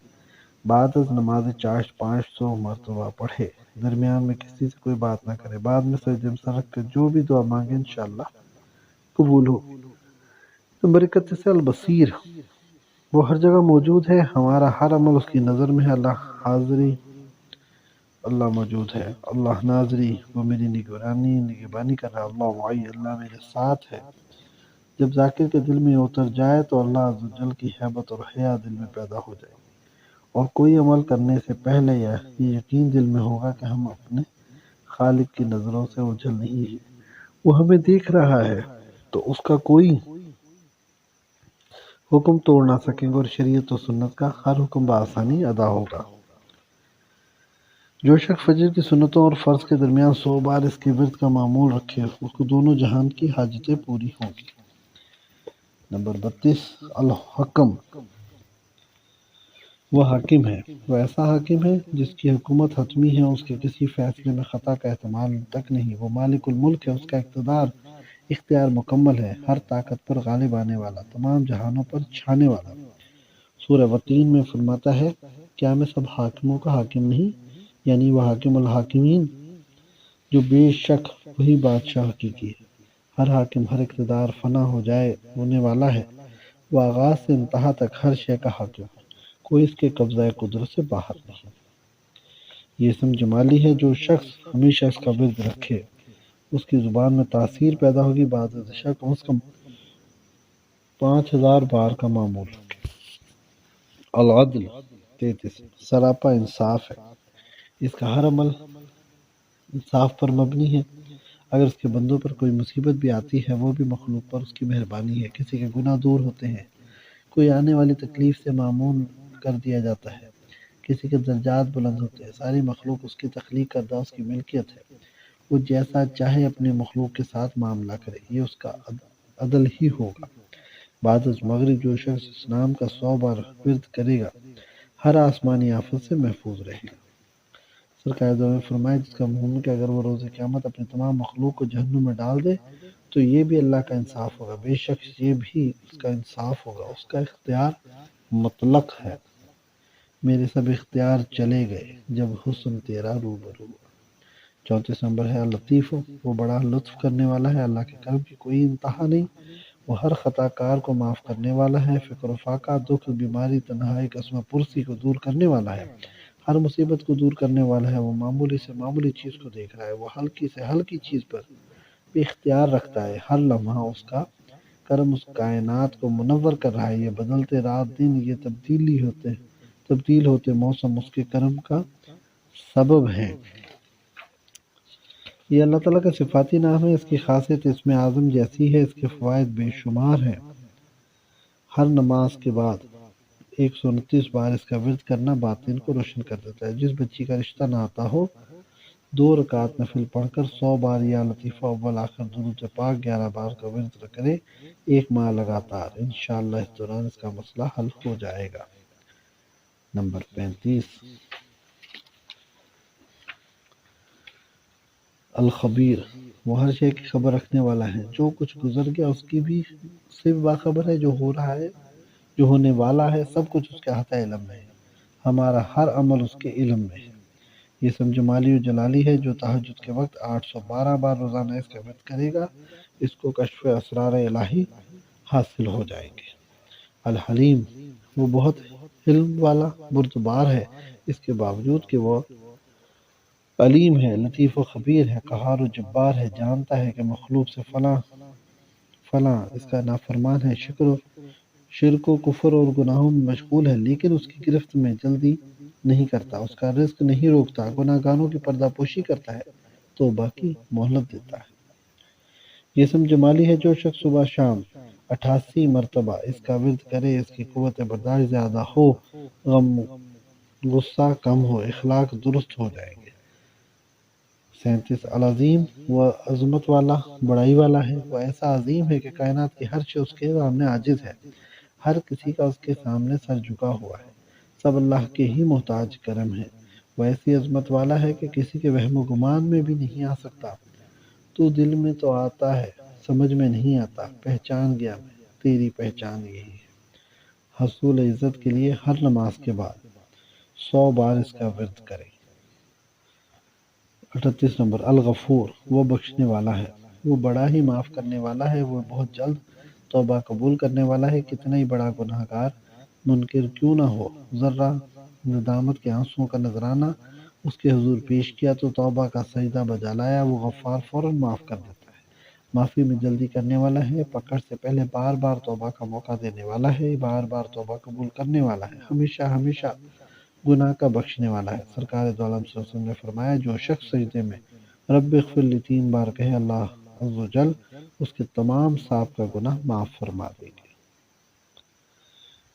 بعد از نماز چاشت 500 مرتبہ پڑھے، درمیان میں کسی سے کوئی بات نہ کرے، بعد میں سجدے میں سر رکھ کر جو بھی دعا مانگے انشاءاللہ قبول ہو۔ نمبر 31 البصیر، وہ ہر جگہ موجود ہے، ہمارا ہر عمل اس کی نظر میں ہے، اللہ حاضری، اللہ موجود ہے، اللہ ناظری، وہ میری نگہبانی کر رہا ہے، اللہ معی، اللہ میرے ساتھ ہے۔ جب ذاکر کے دل میں اتر جائے تو اللہ عز و جل کی ہیبت اور حیا دل میں پیدا ہو جائے، اور کوئی عمل کرنے سے پہلے یہ یقین دل میں ہوگا کہ ہم اپنے خالق کی نظروں سے اوجھل نہیں ہیں، وہ ہمیں دیکھ رہا ہے، تو اس کا کوئی حکم توڑ نہ سکیں گے، اور شریعت و سنت کا ہر حکم بآسانی ادا ہوگا۔ جو شخص فجر کی سنتوں اور فرض کے درمیان 100 بار اس کے ورد کا معمول رکھے، اس کو دونوں جہان کی حاجتیں پوری ہوں گی۔ نمبر 32 الحکم، وہ حاکم ہے، وہ ایسا حاکم ہے جس کی حکومت حتمی ہے، اس کے کسی فیصلے میں خطا کا احتمال تک نہیں، وہ مالک الملک ہے، اس کا اختیار مکمل ہے، ہر طاقت پر غالب آنے والا، تمام جہانوں پر چھانے والا۔ سورہ وتین میں فرماتا ہے کیا میں سب حاکموں کا حاکم نہیں، یعنی وہ حاکم الحاکمین، جو بے شک وہی بادشاہ حقیقی ہے، ہر حاکم، ہر اقتدار فنا ہونے والا ہے، وہ آغاز سے انتہا تک ہر شے کا حاکم ہے، کوئی اس کے قبضہ قدرت سے باہر نہیں۔ یہ اسم جمالی ہے، جو شخص ہمیشہ اس کا ورد رکھے اس کی زبان میں تاثیر پیدا ہوگی، بعد از عشاء کم از کم 5000 بار کا معمول رکھے۔ العدل 33 سراپا انصاف ہے، اس کا ہر عمل انصاف پر مبنی ہے، اگر اس کے بندوں پر کوئی مصیبت بھی آتی ہے وہ بھی مخلوق پر اس کی مہربانی ہے، کسی کے گناہ دور ہوتے ہیں، کوئی آنے والی تکلیف سے معمون کر دیا جاتا ہے، کسی کے درجات بلند ہوتے ہیں۔ ساری مخلوق اس کی تخلیق کردہ اس کی ملکیت ہے، وہ جیسا چاہے اپنے مخلوق کے ساتھ معاملہ کرے، یہ اس کا عدل ہی ہوگا۔ بعد از مغرب جو شخص اس نام کا 100 بار ورد کرے گا ہر آسمانی آفت سے محفوظ رہے گا۔ سرکار دو نے فرمایا جس کا مفہوم کہ اگر وہ روز قیامت اپنی تمام مخلوق کو جہنم میں ڈال دے تو یہ بھی اللہ کا انصاف ہوگا، بے شک یہ بھی اس کا انصاف ہوگا، اس کا اختیار مطلق ہے۔ میرے سب اختیار چلے گئے جب حسن تیرا روبرو ہوا۔ 34 نمبر ہے اللطیف، وہ بڑا لطف کرنے والا ہے، اللہ کے کرم کی کوئی انتہا نہیں، وہ ہر خطا کار کو معاف کرنے والا ہے، فکر و فاقہ، دکھ، بیماری، تنہائی، قسم پرسی کو دور کرنے والا ہے، ہر مصیبت کو دور کرنے والا ہے، وہ معمولی سے معمولی چیز کو دیکھ رہا ہے، وہ ہلکی سے ہلکی چیز پر بھی اختیار رکھتا ہے، ہر لمحہ اس کا کرم اس کائنات کو منور کر رہا ہے، یہ بدلتے رات دن، یہ تبدیل ہوتے موسم اس کے کرم کا سبب ہیں۔ یہ اللہ تعالیٰ کا صفاتی نام ہے، اس کی خاصیت اسم اعظم جیسی ہے، اس کے فوائد بے شمار ہیں۔ ہر نماز کے بعد 129 بار اس کا ورد کرنا باطن کو روشن کر دیتا ہے۔ جس بچی کا رشتہ نہ آتا ہو 2 رکعت نفل پڑھ کر 100 بار یا لطیفہ اول آخر درود پاک 11 بار کا ورد کرے 1 ماہ لگاتار، انشاءاللہ اس دوران اس کا مسئلہ حل ہو جائے گا۔ نمبر 35 الخبیر، وہ ہر شے کی خبر رکھنے والا ہے، جو کچھ گزر گیا اس کی بھی سے بھی باخبر ہے، جو ہو رہا ہے، جو ہونے والا ہے، سب کچھ اس کے احاطہ علم میں ہے، ہمارا ہر عمل اس کے علم میں ہے۔ یہ اسم جمالی و جلالی ہے، جو تہجد کے وقت 812 بار روزانہ اس کا ورد کرے گا اس کو کشف اسرار الہی حاصل ہو جائیں گے۔ الحلیم، وہ بہت علم والا بردبار ہے، اس کے باوجود کہ وہ علیم ہے، لطیف و خبیر ہے، قہار و جبار ہے، جانتا ہے کہ مخلوق سے فلاں اس کا نافرمان ہے، شرک و کفر اور گناہوں میں مشغول ہے، لیکن اس کی گرفت میں جلدی نہیں کرتا، اس کا رزق نہیں روکتا، گناہ گاروں کی پردہ پوشی کرتا ہے تو باقی مہلت دیتا ہے۔ یہ اسم جمالی ہے، جو شخص صبح شام 88 مرتبہ اس کا ورد کرے اس کی قوت برداشت زیادہ ہو، غم غصہ کم ہو، اخلاق درست ہو جائیں گے۔ 37 العظیم، وہ عظمت والا بڑائی والا ہے، وہ ایسا عظیم ہے کہ کائنات کی ہر شے اس کے سامنے عاجز ہے، ہر کسی کا اس کے سامنے سر جھکا ہوا ہے، سب اللہ کے ہی محتاج کرم ہے، وہ ایسی عظمت والا ہے کہ کسی کے وہم و گمان میں بھی نہیں آ سکتا، تو دل میں تو آتا ہے سمجھ میں نہیں آتا، پہچان گیا میں تیری پہچان یہی ہے۔ حصول عزت کے لیے ہر نماز کے بعد 100 بار اس کا ورد کریں۔ 38 نمبر الغفور، وہ بخشنے والا ہے، وہ بڑا ہی معاف کرنے والا ہے، وہ بہت جلد توبہ قبول کرنے والا ہے، کتنا ہی بڑا گناہ گار منکر کیوں نہ ہو، ذرہ ندامت کے آنسوؤں کا نذرانہ اس کے حضور پیش کیا تو توبہ کا سجدہ بجا لایا، وہ غفار فوراً معاف کر دیتا ہے، معافی میں جلدی کرنے والا ہے، پکڑ سے پہلے بار بار توبہ کا موقع دینے والا ہے، بار بار توبہ قبول کرنے والا ہے، ہمیشہ ہمیشہ گناہ کا بخشنے والا ہے۔ سرکار دو عالم صلی اللہ علیہ وسلم نے فرمایا جو شخص سجدے میں رب اغفر لی 3 بار کہے اللہ عز و جل اس کے تمام سابقہ گناہ معاف فرما دیں گے۔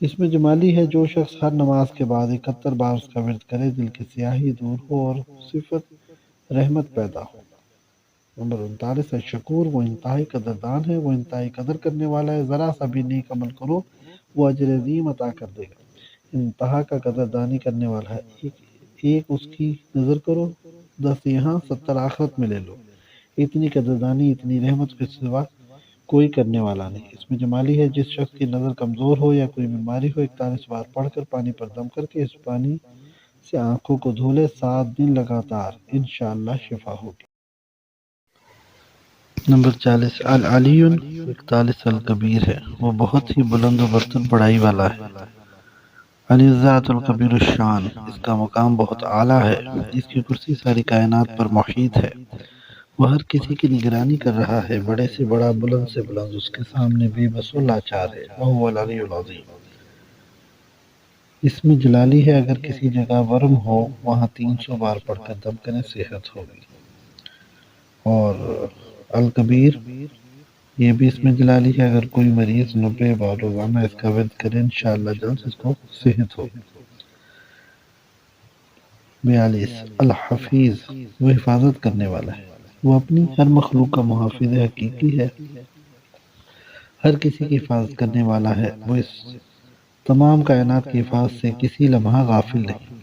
اس میں جمالی ہے، جو شخص ہر نماز کے بعد 71 بار اس کا ورد کرے دل کی سیاہی دور ہو اور صفت رحمت پیدا ہو۔ نمبر 39 ہے شکور، وہ انتہائی قدردان ہے، وہ انتہائی قدر کرنے والا ہے، ذرا سا بھی نیک عمل کرو وہ اجر عظیم عطا کر دے گا، انتہا کا قدردانی کرنے والا ہے، ایک اس کی نظر کرو 10 یہاں 70 آخرت میں لے لو، اتنی قدردانی اتنی رحمت کے سوا کوئی کرنے والا نہیں۔ اس میں جمالی ہے، جس شخص کی نظر کمزور ہو یا کوئی بیماری ہو 41 بار پڑھ کر پانی پر دم کر کے اس پانی سے آنکھوں کو دھو لے 7 دن لگاتار انشاءاللہ شفا ہوگی۔ نمبر 40 العلی، 41 الکبیر ہے، وہ بہت ہی بلند و برتر بڑائی والا ہے، علی الذات الکبیر الشان، اس کا مقام بہت اعلیٰ ہے، اس کی کرسی ساری کائنات پر محیط ہے، وہ ہر کسی کی نگرانی کر رہا ہے، بڑے سے بڑا بلند سے بلند اس کے سامنے بے بس و لاچار ہے، وہو العلی العظیم۔ اس میں جلالی ہے، اگر کسی جگہ ورم ہو وہاں 300 بار پڑھ کر دم کریں صحت ہوگی۔ اور الکبیر، یہ بھی اس میں جلالی ہے، اگر کوئی مریض 90 بار روزانہ اس کا ورد کرے انشاءاللہ جلد اس کو صحت ہوگی۔ 42 الحفیظ، وہ حفاظت کرنے والا ہے، وہ اپنی ہر مخلوق کا محافظ حقیقی ہے، ہر کسی کی حفاظت کرنے والا ہے، وہ اس تمام کائنات کی حفاظت سے کسی لمحہ غافل نہیں،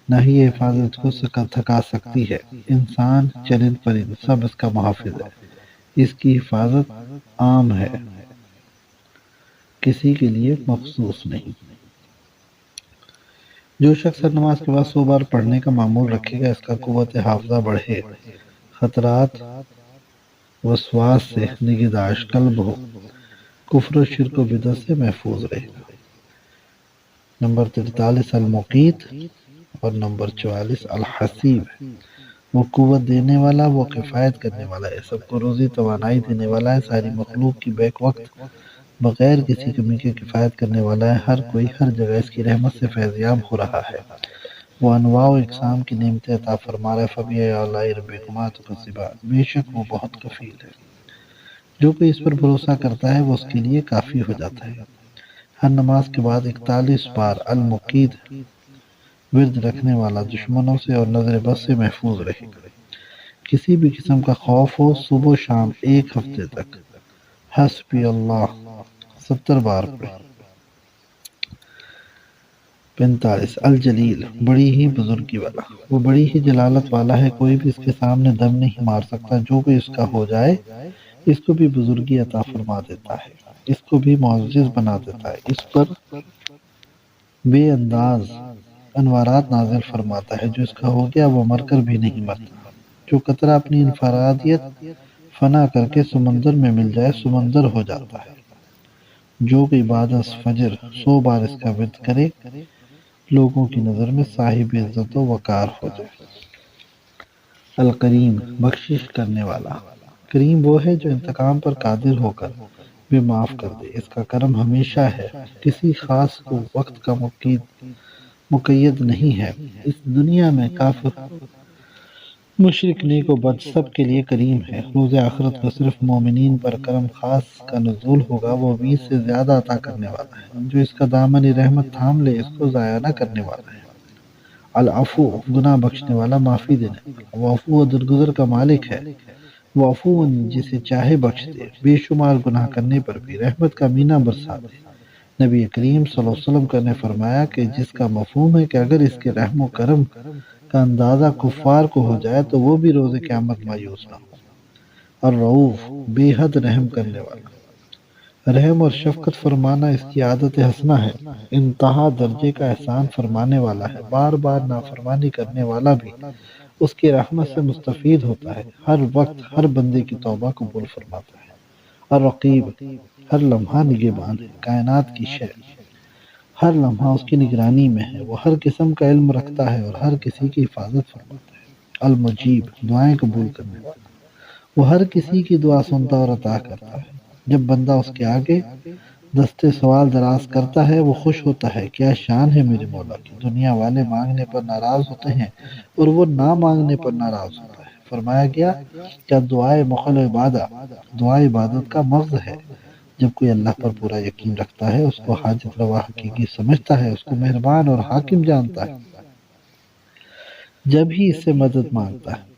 نہ ہی یہ حفاظت کو تھکا سکتی ہے۔ انسان، چرند پرند سب اس کا محافظ ہے، اس کی حفاظت عام ہے، کسی کے لیے مخصوص نہیں۔ جو شخص ہر نماز کے بعد 100 بار پڑھنے کا معمول رکھے گا، اس کا قوت حافظہ بڑھے، خطرات وسواس سے نگہداشت قلب ہو، کفر و شرک و بدعت سے محفوظ رہے گا۔ نمبر 43 المقیت اور نمبر 44 الحسیب، وہ قوت دینے والا، وہ کفایت کرنے والا ہے، سب کو روزی توانائی دینے والا ہے، ساری مخلوق کی بیک وقت بغیر کسی کمی کے کفایت کرنے والا ہے، ہر کوئی ہر جگہ اس کی رحمت سے فیضیاب ہو رہا ہے، وہ انواع و اقسام کی نعمتیں عطا فرما رہا ہے۔ فبأي آلاء ربكما تكذبان، بے شک وہ بہت کفیل ہے، جو کوئی اس پر بھروسہ کرتا ہے وہ اس کے لیے کافی ہو جاتا ہے۔ ہر نماز کے بعد 41 بار المقید ورد رکھنے والا دشمنوں سے اور نظر بد سے محفوظ رہے گا، کسی بھی قسم کا خوف ہو، صبح و شام 1 ہفتے تک حسبی اللہ 70 بار پڑھے۔ 45 الجلیل، بڑی ہی بزرگی والا، وہ بڑی ہی جلالت والا ہے، کوئی بھی اس کے سامنے دم نہیں مار سکتا، جو کوئی اس کا ہو جائے اس کو بھی بزرگی عطا فرما دیتا ہے، اس کو بھی معزز بنا دیتا ہے، اس پر بے انداز انوارات نازل فرماتا ہے، جو اس کا ہو گیا وہ مر کر بھی نہیں مرتا، جو قطرہ اپنی انفرادیت فنا کر کے سمندر میں مل جائے سمندر ہو جاتا ہے، جو کہ بعد از فجر 100 بار اس کا ورد کرے لوگوں کی نظر میں صاحب عزت و وقار ہو جائے۔ الکریم، بخشش کرنے والا، کریم وہ ہے جو انتقام پر قادر ہو کر بھی معاف کر دے، اس کا کرم ہمیشہ ہے، کسی خاص کو وقت کا مقید نہیں ہے، اس دنیا میں کافر مشرک نیک و بد سب کے لیے کریم ہے، روز آخرت کو صرف مومنین پر کرم خاص کا نزول ہوگا، وہ 20 سے زیادہ عطا کرنے والا ہے، جو اس کا دامن رحمت تھام لے اس کو ضائع نہ کرنے والا ہے۔ العفو، گناہ بخشنے والا، معافی دینے والا، وہ عفو و درگزر کا مالک ہے، وہ عفو جسے چاہے بخش دے، بے شمار گناہ کرنے پر بھی رحمت کا مینہ برسا دے۔ نبی کریم صلی اللہ علیہ وسلم نے فرمایا کہ جس کا مفہوم ہے کہ اگر اس کے رحم و کرم کا اندازہ کفار کو ہو جائے تو وہ بھی روز قیامت مایوس نہ ہو۔ اور رعوف، بے حد رحم کرنے والا، رحم اور شفقت فرمانا اس کی عادت حسنہ ہے، انتہا درجے کا احسان فرمانے والا ہے، بار بار نافرمانی کرنے والا بھی اس کی رحمت سے مستفید ہوتا ہے، ہر وقت ہر بندے کی توبہ قبول فرماتا ہے۔ اور رقیب، ہر لمحہ نگہبان ہے، کائنات کی شے ہر لمحہ اس کی نگرانی میں ہے، وہ ہر قسم کا علم رکھتا ہے اور ہر کسی کی حفاظت فرماتا ہے۔ المجیب، دعائیں قبول کرنے والا، وہ ہر کسی کی دعا سنتا اور عطا کرتا ہے، جب بندہ اس کے آگے دستے سوال دراز کرتا ہے وہ خوش ہوتا ہے، کیا شان ہے میرے مولا کی، دنیا والے مانگنے پر ناراض ہوتے ہیں اور وہ نہ مانگنے پر ناراض ہوتا ہے۔ فرمایا گیا کیا دعائے مخل عبادہ، دعا عبادت کا مغز ہے، جب کوئی اللہ پر پورا یقین رکھتا ہے، اس کو حاجت روا حقیقی سمجھتا ہے، اس کو مہربان اور حاکم جانتا ہے، جب ہی اس سے مدد مانگتا ہے۔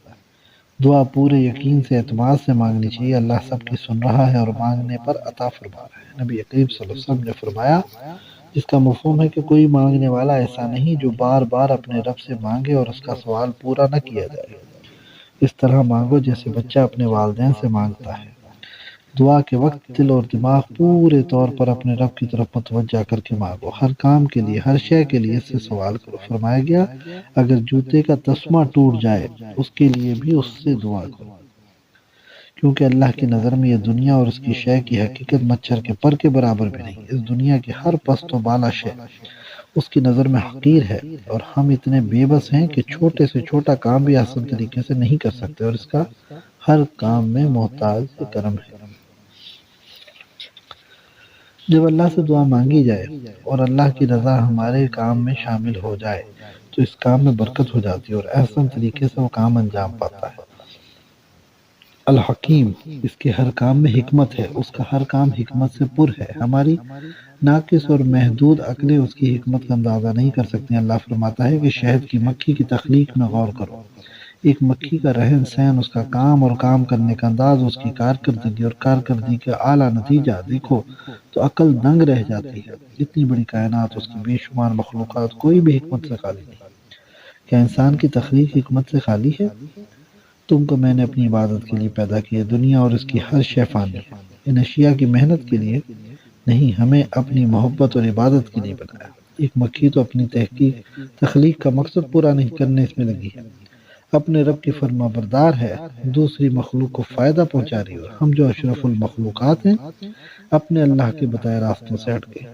دعا پورے یقین سے اعتماد سے مانگنی چاہیے، اللہ سب کی سن رہا ہے اور مانگنے پر عطا فرما رہا ہے۔ نبی کریم صلی اللہ علیہ وسلم نے فرمایا جس کا مفہوم ہے کہ کوئی مانگنے والا ایسا نہیں جو بار بار اپنے رب سے مانگے اور اس کا سوال پورا نہ کیا جائے، اس طرح مانگو جیسے بچہ اپنے والدین سے مانگتا ہے، دعا کے وقت دل اور دماغ پورے طور پر اپنے رب کی طرف متوجہ کر کے مانگو، ہر کام کے لیے ہر شے کے لیے اس سے سوال کرو۔ فرمایا گیا اگر جوتے کا تسمہ ٹوٹ جائے اس کے لیے بھی اس سے دعا کرو، کیونکہ اللہ کی نظر میں یہ دنیا اور اس کی شے کی حقیقت مچھر کے پر کے برابر بھی نہیں، اس دنیا کی ہر پست و بالا شے اس کی نظر میں حقیر ہے، اور ہم اتنے بے بس ہیں کہ چھوٹے سے چھوٹا کام بھی آسان طریقے سے نہیں کر سکتے، اور اس کا ہر کام میں محتاج کرم ہے۔ جب اللہ سے دعا مانگی جائے اور اللہ کی رضا ہمارے کام میں شامل ہو جائے تو اس کام میں برکت ہو جاتی ہے اور احسن طریقے سے وہ کام انجام پاتا ہے۔ الحکیم، اس کے ہر کام میں حکمت ہے، اس کا ہر کام حکمت سے پر ہے، ہماری ناقص اور محدود عقلیں اس کی حکمت کا اندازہ نہیں کر سکتی۔ اللہ فرماتا ہے کہ شہد کی مکھی کی تخلیق میں غور کرو۔ ایک مکھی کا رہن سہن، اس کا کام اور کام کرنے کا انداز، اس کی کارکردگی اور کارکردگی کا اعلیٰ نتیجہ دیکھو تو عقل دنگ رہ جاتی ہے۔ اتنی بڑی کائنات، اس کی بے شمار مخلوقات، کوئی بھی حکمت سے خالی نہیں۔ کیا انسان کی تخلیق حکمت سے خالی ہے؟ تم کو میں نے اپنی عبادت کے لیے پیدا کیا۔ دنیا اور اس کی ہر شے فانی ہے، ان اشیاء کی محنت کے لیے نہیں، ہمیں اپنی محبت اور عبادت کے لیے بنایا۔ ایک مکھی تو اپنی تخلیق کا مقصد پورا نہیں کرنے میں لگی ہے، اپنے رب کی فرما بردار ہے، دوسری مخلوق کو فائدہ پہنچا رہی ہے۔ ہم جو اشرف المخلوقات ہیں، اپنے اللہ کے بتائے راستوں سے ہٹ گئے۔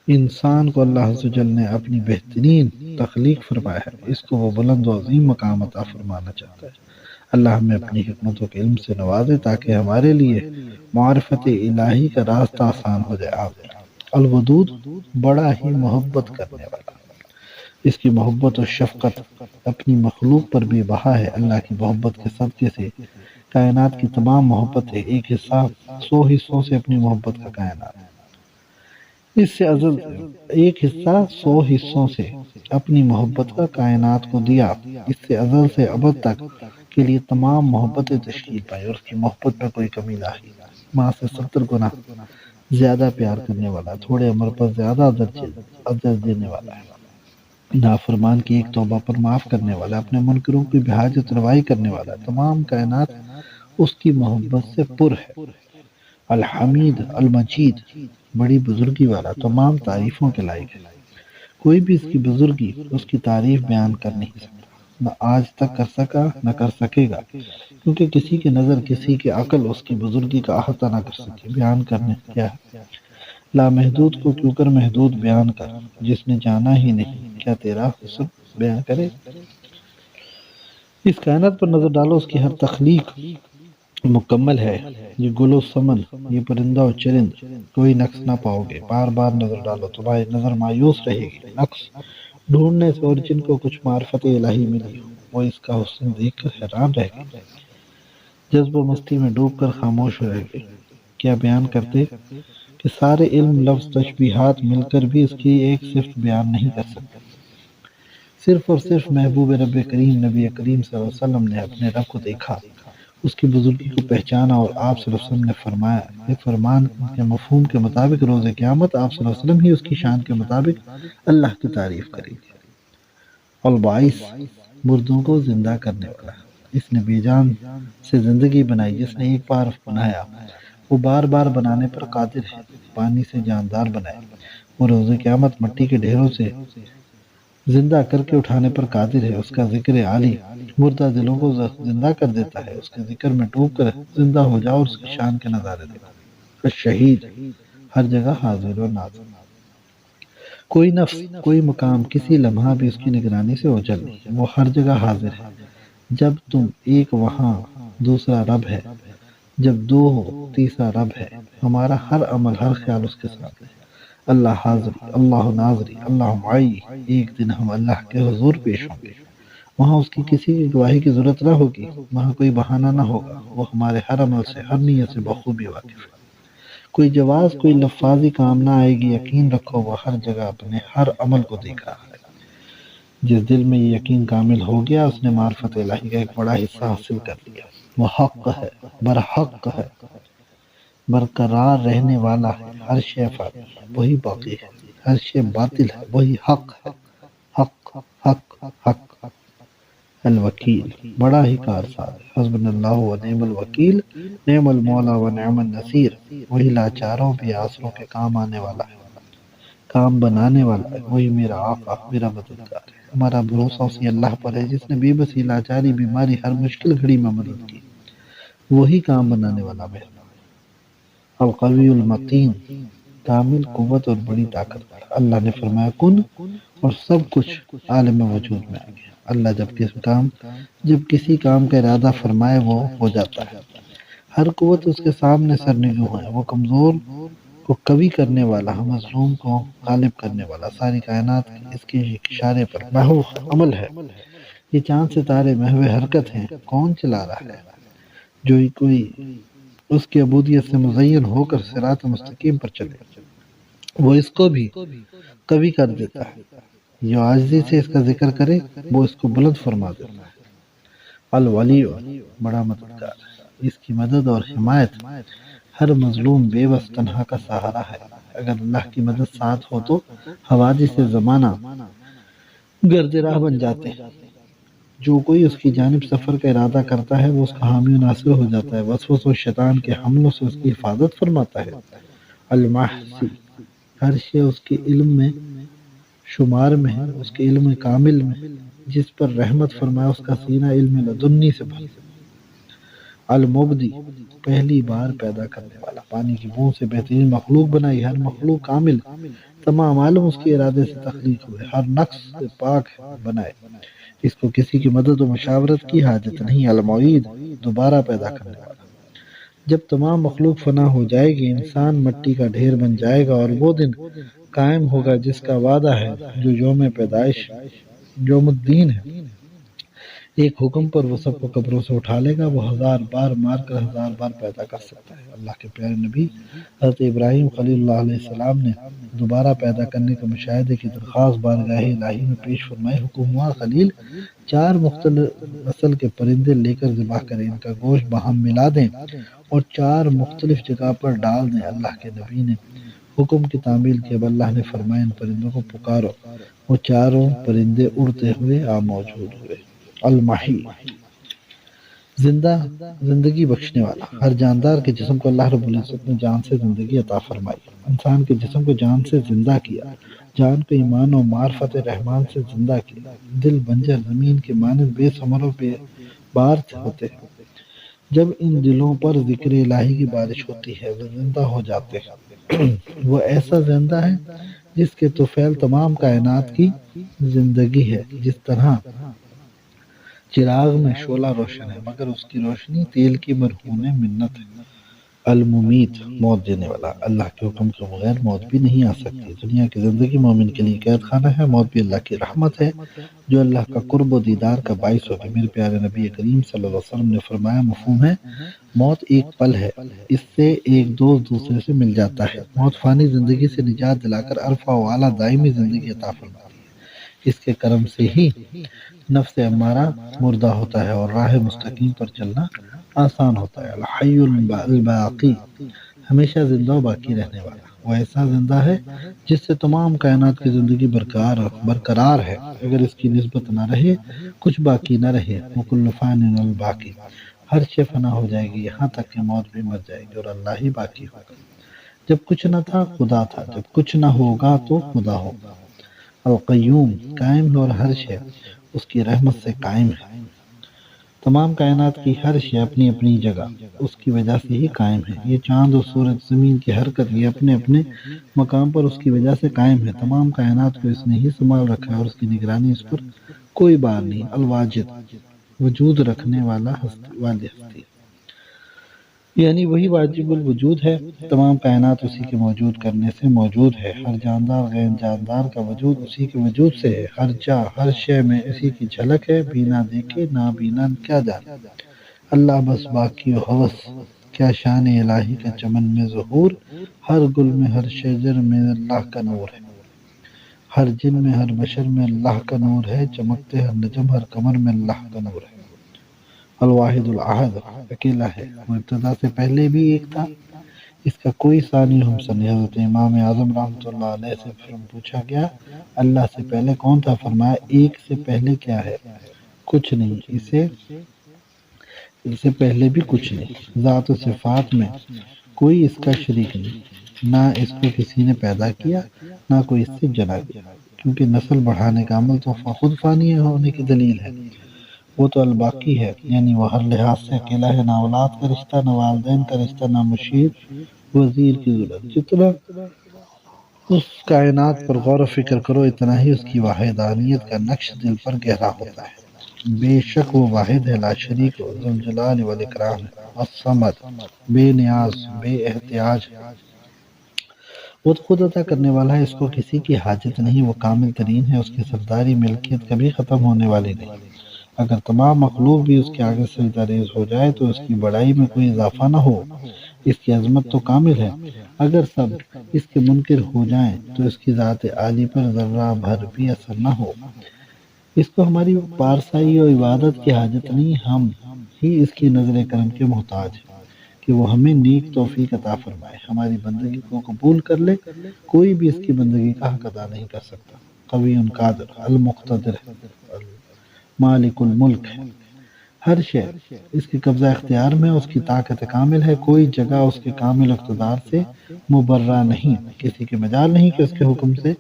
انسان کو اللہ عز و جل نے اپنی بہترین تخلیق فرمایا ہے، اس کو وہ بلند و عظیم مقام عطا فرمانا چاہتا ہے۔ اللہ ہمیں اپنی حکمتوں کے علم سے نوازے تاکہ ہمارے لیے معرفت الہی کا راستہ آسان ہو جائے۔ آمین۔ الودود، بڑا ہی محبت کرنے والا، اس کی محبت اور شفقت اپنی مخلوق پر بے بہا ہے۔ اللہ کی محبت کے صدقے سے کائنات کی تمام محبت ہے، ایک حصہ 100 حصوں سے اپنی محبت کا کائنات، اس سے ازل ایک حصہ 100 حصوں سے اپنی محبت کا کائنات کو دیا، اس سے ازل سے ابد تک کے لیے تمام محبتیں تشکیل پائی، اور اس کی محبت میں کوئی کمی نہ آئی۔ ماں سے 70 گنا زیادہ پیار کرنے والا، تھوڑے عمر پر زیادہ اجر دینے والا ہے، نافرمان کی ایک توبہ پر معاف کرنے والا، اپنے منکروں کی بحاجت روائی کرنے والا، تمام کائنات اس کی محبت سے پر ہے۔ الحمید، المجید، بڑی بزرگی والا، تمام تعریفوں کے لائق ہے، کوئی بھی اس کی بزرگی، اس کی تعریف بیان کر نہیں سکتا، نہ آج تک کر سکا نہ کر سکے گا، کیونکہ کسی کی نظر، کسی کی عقل اس کی بزرگی کا احاطہ نہ کر سکے۔ بیان کرنے کیا ہے؟ لامحدود کو کیوں کر محدود بیان کر، جس نے جانا ہی نہیں، کیا تیرا حسن بیان کرے؟ اس کائنات پر نظر ڈالو، اس کی ہر تخلیق مکمل ہے۔ یہ گل و سمن، یہ پرندہ و چرند، کوئی نقص نہ پاؤ گے۔ بار بار نظر ڈالو، تمہاری نظر مایوس رہے گی۔ نقص ڈھونڈنے سے، اور جن کو کچھ معرفت الہی ملی وہ اس کا حسن دیکھ کر حیران رہ گئے، جذب و مستی میں ڈوب کر خاموش رہ گئے۔ کیا بیان کرتے کہ سارے علم، لفظ، تشبیہات مل کر بھی اس کی ایک صفت بیان نہیں کر سکتے۔ صرف اور صرف محبوب رب کریم نبی کریم صلی اللہ علیہ وسلم نے اپنے رب کو دیکھا، اس کی بزرگی کو پہچانا، اور آپ صلی اللہ علیہ وسلم نے فرمایا، یہ فرمان کے مفہوم کے مطابق روز قیامت آپ صلی اللہ علیہ وسلم ہی اس کی شان کے مطابق اللہ کی تعریف کریں گے۔ الباعث، مردوں کو زندہ کرنے والا، اس نے بے جان سے زندگی بنائی، جس نے ایک بار بنایا وہ بار بار بنانے پر قادر ہے۔ پانی سے جاندار بنائے، وہ روز قیامت مٹی کے ڈھیروں سے زندہ کر کے اٹھانے پر قادر ہے۔ اس کا ذکر عالی مردہ دلوں کو زندہ کر دیتا ہے، اس کے ذکر میں ڈوب کر زندہ ہو جاؤ اور اس کی شان کے نظارے دیکھو۔ شہید، ہر جگہ حاضر و ناظر، کوئی نفس، کوئی مقام، کسی لمحہ بھی اس کی نگرانی سے اوجھل نہیں، وہ ہر جگہ حاضر ہے۔ جب تم ایک، وہاں دوسرا رب ہے، جب دو ہو تیسرا رب ہے۔ ہمارا ہر عمل، ہر خیال اس کے ساتھ ہے۔ اللہ حاضری، اللہ ناظری، اللہ معی، ایک دن ہم اللہ کے حضور پیش ہوں گے، وہاں اس کی کسی کی گواہی کی ضرورت نہ ہوگی، وہاں کوئی بہانہ نہ ہوگا، وہ ہمارے ہر عمل سے، ہر نیت سے بخوبی واقف ہے۔ کوئی جواز، کوئی لفاظی کام نہ آئے گی، یقین رکھو وہ ہر جگہ اپنے ہر عمل کو دیکھ رہا ہے۔ جس دل میں یہ یقین کامل ہو گیا، اس نے معرفت الہی کا ایک بڑا حصہ حاصل کر لیا۔ وہ حق ہے، برحق ہے، برقرار رہنے والا ہے، ہر شے فانی ہے، وہی باقی ہے، ہر شے باطل ہے، وہی حق ہے۔ حق، حق، حق۔ الوکیل، بڑا ہی کارساز ہے، حسبنا اللہ و نعم الوکیل، نعم المولا و نعم النصیر، وہی لاچاروں بے آسروں کے کام آنے والا ہے، کام بنانے والا ہے، وہی میرا آقا، میرا مددگار ہے۔ ہمارا بھروسہ اسی اللہ پر ہے جس نے بے بسی، لاچاری، بیماری، ہر مشکل گھڑی میں مدد کی، وہی کام بنانے والا ہے۔ القوی المتین، کامل قوت اور بڑی طاقت والا، اللہ نے فرمایا کن، اور سب کچھ عالم وجود میں آ گیا۔ اللہ جب کسی کام کا ارادہ فرمائے وہ ہو جاتا ہے۔ ہر قوت اس کے سامنے سرنگوں ہے، وہ کمزور کو قوی کرنے والا، مظلوم کو غالب کرنے والا، ساری کائنات اس کے اشارے پر محو عمل ہے۔ یہ چاند ستارے محو حرکت ہیں، کون چلا رہا ہے؟ جو کوئی اس کی عبودیت سے مزین ہو کر صراط مستقیم پر چلے، وہ اس کو بھی قوی کر دیتا ہے، جو عاجزی سے اس کا ذکر کرے وہ اس کو بلند فرما دیتا ہے۔ الولی بڑا مددگار ہے، اس کی مدد اور حمایت ہر مظلوم بے بس تنہا کا سہارا ہے۔ اگر اللہ کی مدد ساتھ ہو تو حوادث زمانہ گرد راہ بن جاتے ہیں، جو کوئی اس کی جانب سفر کا ارادہ کرتا ہے وہ اس کا حامی و ناصر ہو جاتا ہے، وسوس و شیطان کے حملوں سے اس کی حفاظت فرماتا ہے۔ المحسی ہر شے اس کے علم میں شمار میں ہے، اس کے علم کامل میں، جس پر رحمت فرمایا اس کا سینہ علم لدنی سے بھر۔ المبدی پہلی بار پیدا کرنے والا، پانی کی بوند سے بہترین مخلوق بنائی، ہر مخلوق کامل، تمام عالم اس کے ارادے سے تخلیق ہوئے، ہر نقص سے پاک بنائے، اس کو کسی کی مدد و مشاورت کی حاجت نہیں۔ المعید دوبارہ پیدا کرنے والا، جب تمام مخلوق فنا ہو جائے گی، انسان مٹی کا ڈھیر بن جائے گا اور وہ دن قائم ہوگا جس کا وعدہ ہے، جو یوم پیدائش یوم الدین ہے۔ ایک حکم پر وہ سب کو قبروں سے اٹھا لے گا، وہ ہزار بار مار کر ہزار بار پیدا کر سکتا ہے۔ اللہ کے پیارے نبی حضرت ابراہیم خلیل اللہ علیہ السلام نے دوبارہ پیدا کرنے کے مشاہدے کی درخواست بارگاہ الہی میں پیش فرمائی۔ حکم ہوا خلیل 4 مختلف نسل کے پرندے لے کر ذبح کریں، ان کا گوشت باہم ملا دیں اور 4 مختلف جگہ پر ڈال دیں۔ اللہ کے نبی نے حکم کی تعمیل کی، اب اللہ نے فرمایا ان پرندوں کو پکارو، وہ 4 پرندے اڑتے ہوئے آ موجود ہوئے۔ المحی زندگی بخشنے والا، ہر جاندار کے جسم کو اللہ رب العزت نے جان سے زندگی عطا فرمائی، انسان کے جسم کو جان سے زندہ کیا، جان کو ایمان و معرفت رحمان سے زندہ کیا۔ دل بنجر زمین کے مانند بے ثمر و بے بار ہوتے ہیں، جب ان دلوں پر ذکر الہی کی بارش ہوتی ہے وہ زندہ ہو جاتے ہیں۔ وہ ایسا زندہ ہے جس کے طفیل تمام کائنات کی زندگی ہے، جس طرح چراغ میں شعلہ روشن ہے مگر اس کی روشنی تیل کی مرہون منت ہے۔ الممیت موت دینے والا، اللہ کے حکم کے بغیر موت بھی نہیں آ سکتی۔ دنیا کی زندگی مومن کے لیے قید خانہ ہے، موت بھی اللہ کی رحمت ہے جو اللہ کا قرب و دیدار کا باعث ہوگی۔ میرے پیارے نبی کریم صلی اللہ علیہ وسلم نے فرمایا، مفہوم ہے موت ایک پل ہے، اس سے ایک دوست دوسرے سے مل جاتا ہے۔ موت فانی زندگی سے نجات دلا کر عرفہ و اعلیٰ دائمی زندگی عطا فرماتی ہے، اس کے کرم سے ہی نفس امارہ مردہ ہوتا ہے اور راہ مستقیم پر چلنا آسان ہوتا ہے۔ الحی الباقی ہمیشہ زندہ و باقی رہنے والا، وہ ایسا زندہ ہے جس سے تمام کائنات کی زندگی برقرار ہے، اگر اس کی نسبت نہ رہے کچھ باقی نہ رہے۔ وکل فان الباقی، ہر شے فنا ہو جائے گی یہاں تک کہ موت بھی مر جائے گی اور اللہ ہی باقی ہوگا۔ جب کچھ نہ تھا خدا تھا، جب کچھ نہ ہوگا تو خدا ہوگا۔ القیوم قائم ہے اور ہر شے اس کی رحمت سے قائم ہے، تمام کائنات کی ہر شے اپنی اپنی جگہ اس کی وجہ سے ہی قائم ہے۔ یہ چاند اور سورج، زمین کی حرکت، یہ اپنے اپنے مقام پر اس کی وجہ سے قائم ہے۔ تمام کائنات کو اس نے ہی سنبھال رکھا ہے اور اس کی نگرانی اس پر کوئی بار نہیں۔ الواجد وجود رکھنے والی ہستی، یعنی وہی واجب الوجود ہے، تمام کائنات اسی کے موجود کرنے سے موجود ہے۔ ہر جاندار غیر جاندار کا وجود اسی کے وجود سے ہے، ہر جا ہر شے میں اسی کی جھلک ہے، بینا دیکھے نابینا کیا جانے۔ اللہ بس باقی و حوث، کیا شان الہی کا چمن میں ظہور، ہر گل میں ہر شجر میں اللہ کا نور ہے، ہر جن میں ہر بشر میں اللہ کا نور ہے، چمکتے ہر نجم ہر قمر میں اللہ کا نور ہے۔ الواحد الاحد اکیلا ہے، وہ ابتدا سے پہلے بھی ایک تھا، اس کا کوئی ثانی و ہمسر نہیں۔ حضرت امام اعظم رحمۃ اللہ علیہ سے پوچھا گیا اللہ سے پہلے کون تھا؟ فرمایا ایک سے پہلے کیا ہے؟ کچھ نہیں، اس سے پہلے بھی کچھ نہیں۔ ذات و صفات میں کوئی اس کا شریک نہیں، نہ اس کو کسی نے پیدا کیا نہ کوئی اس سے جلا گیا، کیونکہ نسل بڑھانے کا عمل تو خود فانی ہونے کی دلیل ہے۔ وہ تو الباقی ہے، یعنی وہ ہر لحاظ سے اکیلا ہے، نہ اولاد کا رشتہ، نہ والدین کا رشتہ، نہ مشیر وزیر کی ضرورت۔ جتنا اس کائنات پر غور و فکر کرو اتنا ہی اس کی واحدانیت کا نقش دل پر گہرا ہوتا ہے۔ بے شک وہ واحد ہے، لا شریک ہو، ذوالجلال والاکرام ہے، الصمد بے نیاز بے احتیاج، وہ تو خود عطا کرنے والا ہے، اس کو کسی کی حاجت نہیں، وہ کامل ترین ہے، اس کی سرداری ملکیت کبھی ختم ہونے والی نہیں۔ اگر تمام مخلوق بھی اس کے آگے سجدہ ریز ہو جائے تو اس کی بڑائی میں کوئی اضافہ نہ ہو، اس کی عظمت تو کامل ہے، اگر سب اس کے منکر ہو جائیں تو اس کی ذات عالی پر ذرہ بھر بھی اثر نہ ہو۔ اس کو ہماری پارسائی اور عبادت کی حاجت نہیں، ہم ہی اس کی نظر کرم کے محتاج ہیں کہ وہ ہمیں نیک توفیق عطا فرمائے، ہماری بندگی کو قبول کر لے۔ کوئی بھی اس کی بندگی کا حق ادا نہیں کر سکتا۔ قوی قادر، المقتدر ہے، مالک الملک ہے، ہر شے اس کے قبضہ اختیار میں، اس کی طاقت کامل ہے، کوئی جگہ اس کے کامل اقتدار سے مبرہ نہیں، کسی کے مجال نہیں کہ اس کے حکم سے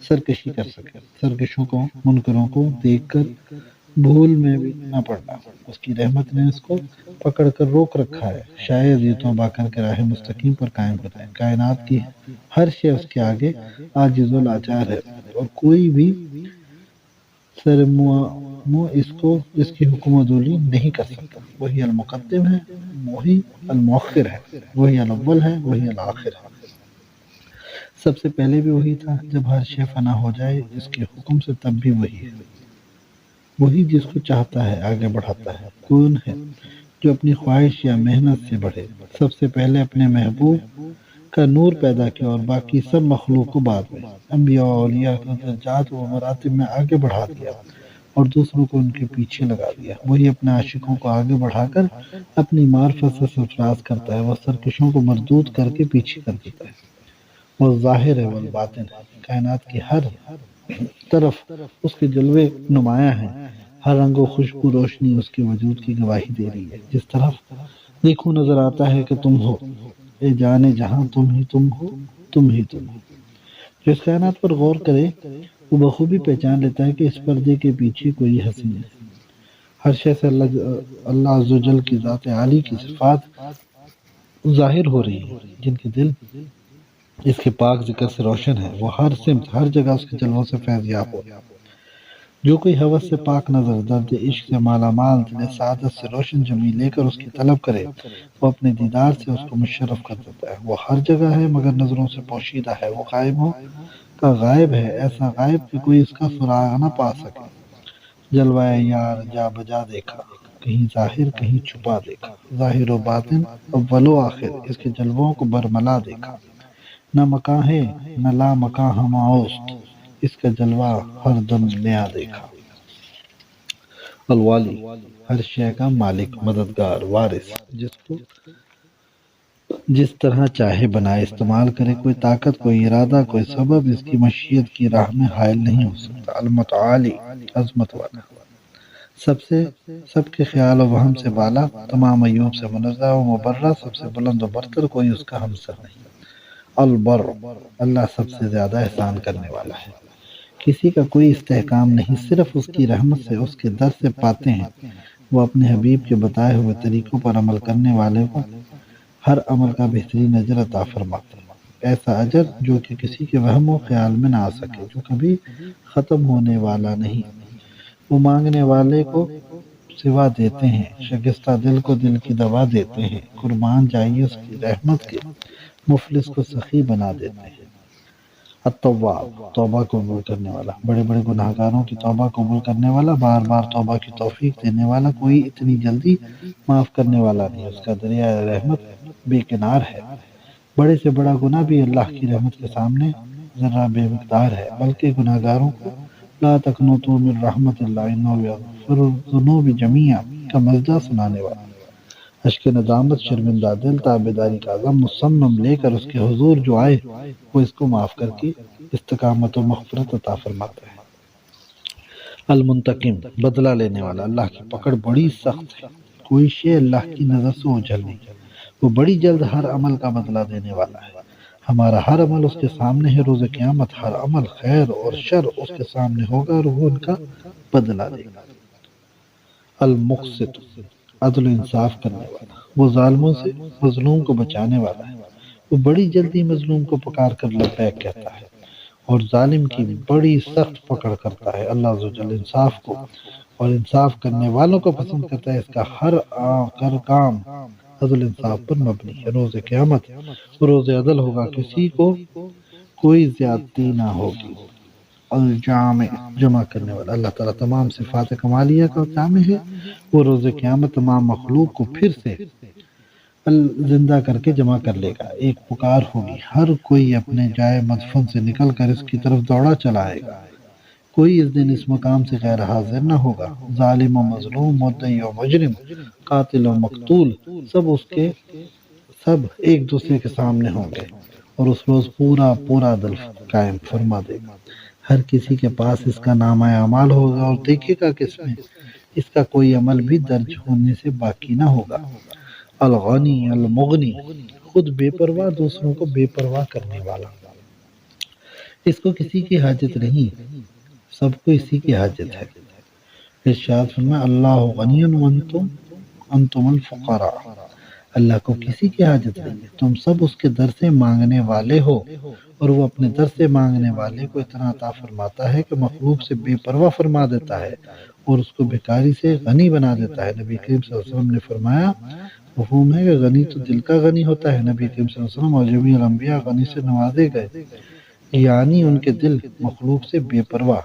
سرکشی کر سکے۔ سرکشوں کو، منکروں کو دیکھ کر بھول میں بھی نہ پڑنا، اس کی رحمت نے اس کو پکڑ کر روک رکھا ہے، شاید یہ توبہ کر کے راہ مستقیم پر قائم ہو جائے۔ کائنات کی ہر شے اس کے آگے عاجز و لاچار ہے، اور کوئی بھی سرمو اس کی حکم عدولی نہیں کر سکتا۔ وہی المقدم ہے، وہی المؤخر ہے، وہی الاول ہے، وہی الآخر ہے۔ سب سے پہلے بھی وہی تھا، جب ہر شے فنا ہو جائے اس کے حکم سے تب بھی وہی ہے۔ وہی جس کو چاہتا ہے آگے بڑھاتا ہے۔ کون ہے جو اپنی خواہش یا محنت سے بڑھے؟ سب سے پہلے اپنے محبوب کا نور پیدا کیا اور باقی سب مخلوق کو بعد میں انبیاء و اولیاء کو درجات و مراتب میں آگے بڑھا دیا اور دوسروں کو ان کے پیچھے لگا دیا۔ وہی اپنے عاشقوں کو آگے بڑھا کر اپنی معرفت سے سرفراز کرتا ہے، وہ سرکشوں کو مردود کر کے پیچھے کر دیتا ہے۔ وہ ظاہر ہے، والباطن ہے، کائنات کی ہر طرف اس کے جلوے نمایاں ہیں، ہر رنگ و خوشبو روشنی اس کے وجود کی گواہی دے رہی ہے۔ جس طرف دیکھو نظر آتا ہے کہ تم ہو، اے جانے جہاں تم ہی تم ہو، تم ہی تم ہو۔ جو اس کائنات پر غور کرے وہ بخوبی پہچان لیتا ہے کہ اس پردے کے پیچھے کوئی حسین ہے۔ ہر شے سے اللہ عز و جل کی ذات عالی کی صفات ظاہر ہو رہی ہیں، جن کے دل اس کے پاک ذکر سے روشن ہے، وہ ہر سمت ہر جگہ اس کے جلووں سے فیض یاب ہو۔ جو کوئی ہوس سے پاک نظر، درد عشق سے مالا مال، دل سعادت سے روشن جمی لے کر اس کی طلب کرے، وہ اپنے دیدار سے اس کو مشرف کر دیتا ہے۔ وہ ہر جگہ ہے مگر نظروں سے پوشیدہ ہے، وہ قائم ہو کا غائب ہے، ایسا غائب کہ کوئی اس کا سراغ نہ پا سکے۔ جلوہ یار جا بجا دیکھا، کہیں ظاہر کہیں چھپا دیکھا، ظاہر و باطن اول و آخر اس کے جلووں کو برملا دیکھا۔ نہ مکاں ہے نہ لا مکاں ہماؤست، اس کا جلوہ ہر دم نیا دیکھا۔ الوالی، ہر شے کا مالک، مددگار، وارث، جس کو جس طرح چاہے بنائے استعمال کرے، کوئی طاقت، کوئی ارادہ، کوئی سبب اس کی مشیت کی راہ میں حائل نہیں ہو سکتا۔ المتعالی، عظمت والا، سب کے خیال و وہم سے بالا، تمام عیوب سے منزہ و مبرہ، سب سے بلند و برتر، کوئی اس کا ہمسر نہیں۔ البر، اللہ سب سے زیادہ احسان کرنے والا ہے، کسی کا کوئی استحکام نہیں، صرف اس کی رحمت سے، اس کے در سے پاتے ہیں۔ وہ اپنے حبیب کے بتائے ہوئے طریقوں پر عمل کرنے والے کو ہر عمل کا بہترین اجر عطا فرماتے ہیں، ایسا اجر جو کہ کسی کے وہم و خیال میں نہ آ سکے، جو کبھی ختم ہونے والا نہیں۔ وہ مانگنے والے کو سوا دیتے ہیں، شکستہ دل کو دل کی دوا دیتے ہیں، قربان جائیے اس کی رحمت کے، مفلس کو سخی بنا دیتے ہیں۔ التواب، توبہ قبول کرنے والا، بڑے بڑے گناہ گاروں کی توبہ قبول کرنے والا، بار بار توبہ کی توفیق دینے والا، کوئی اتنی جلدی معاف کرنے والا نہیں، اس کا دریا رحمت بے کنار ہے۔ بڑے سے بڑا گناہ بھی اللہ کی رحمت کے سامنے ذرہ بے مقدار ہے، بلکہ گناہ گاروں کو لا تقنطوا من رحمت اللہ انہ یغفر الذنوب جمیعا کا مزدہ سنانے والا، اشک ندامت، شرمندہ دل، تابعداری کا عزم مصمم لے کر اس کے حضور جو آئے، وہ اس کو معاف کر کے استقامت و مغفرت عطا فرماتا ہے۔ المنتقم، بدلہ لینے والا، اللہ کی پکڑ بڑی سخت ہے، کوئی شے اللہ کی نظر سے اوجھل نہیں، وہ بڑی جلد ہر عمل کا بدلہ دینے والا ہے۔ ہمارا ہر عمل اس کے سامنے ہے، روز قیامت ہر عمل خیر اور شر اس کے سامنے ہوگا اور وہ ان کا بدلہ دے گا۔ المقسط، عدل و انصاف کرنے والا، وہ ظالموں سے مظلوم کو بچانے والا ہے، وہ بڑی جلدی مظلوم کو پکار کر لبیک کہتا ہے اور ظالم کی بڑی سخت پکڑ کرتا ہے۔ اللہ عز و جل انصاف کو اور انصاف کرنے والوں کو پسند کرتا ہے، اس کا ہر کام عدل انصاف پر مبنی ہے۔ روز قیامت روز عدل ہوگا، کسی کو کوئی زیادتی نہ ہوگی۔ الجامع، جمع کرنے والا، اللہ تعالیٰ تمام صفات کمالیہ کا جامع ہے، وہ روز قیامت تمام مخلوق کو پھر سے زندہ کر کے جمع کر لے گا۔ ایک پکار ہوگی، ہر کوئی اپنے جائے مدفن سے نکل کر اس کی طرف دوڑا چلا آئے گا۔ کوئی اس دن اس مقام سے غیر حاضر نہ ہوگا۔ ظالم و مظلوم، مدعی و مجرم، قاتل و مقتول، سب ایک دوسرے کے سامنے ہوں گے، اور اس روز پورا عدل قائم فرما دے گا۔ ہر کسی کے پاس اس کا نامہ اعمال ہوگا، اور دیکھے گا کہ اس میں اس کا کوئی عمل بھی درج ہونے سے باقی نہ ہوگا۔ الغنی المغنی، خود بے پرواہ، دوسروں کو بے پرواہ کرنے والا۔ اس کو کسی کی حاجت نہیں، سب کو اسی کی حاجت ہے۔ ارشاد فرمایا اللہ غنی وانتم الفقراء، اللہ کو کسی کی حاجت نہیں ہے، تم سب اس کے در سے مانگنے والے ہو، اور وہ اپنے در سے مانگنے والے کو اتنا عطا فرماتا ہے کہ مخلوق سے بے پرواہ فرما دیتا ہے، اور اس کو بھکاری سے غنی بنا دیتا ہے۔ نبی کریم صلی اللہ علیہ وسلم نے فرمایا، مفہوم ہے کہ غنی تو دل کا غنی ہوتا ہے۔ نبی کریم صلی اللہ علیہ وسلم اور جمیع الانبیاء غنی سے نوازے گئے، یعنی ان کے دل مخلوق سے بے پرواہ،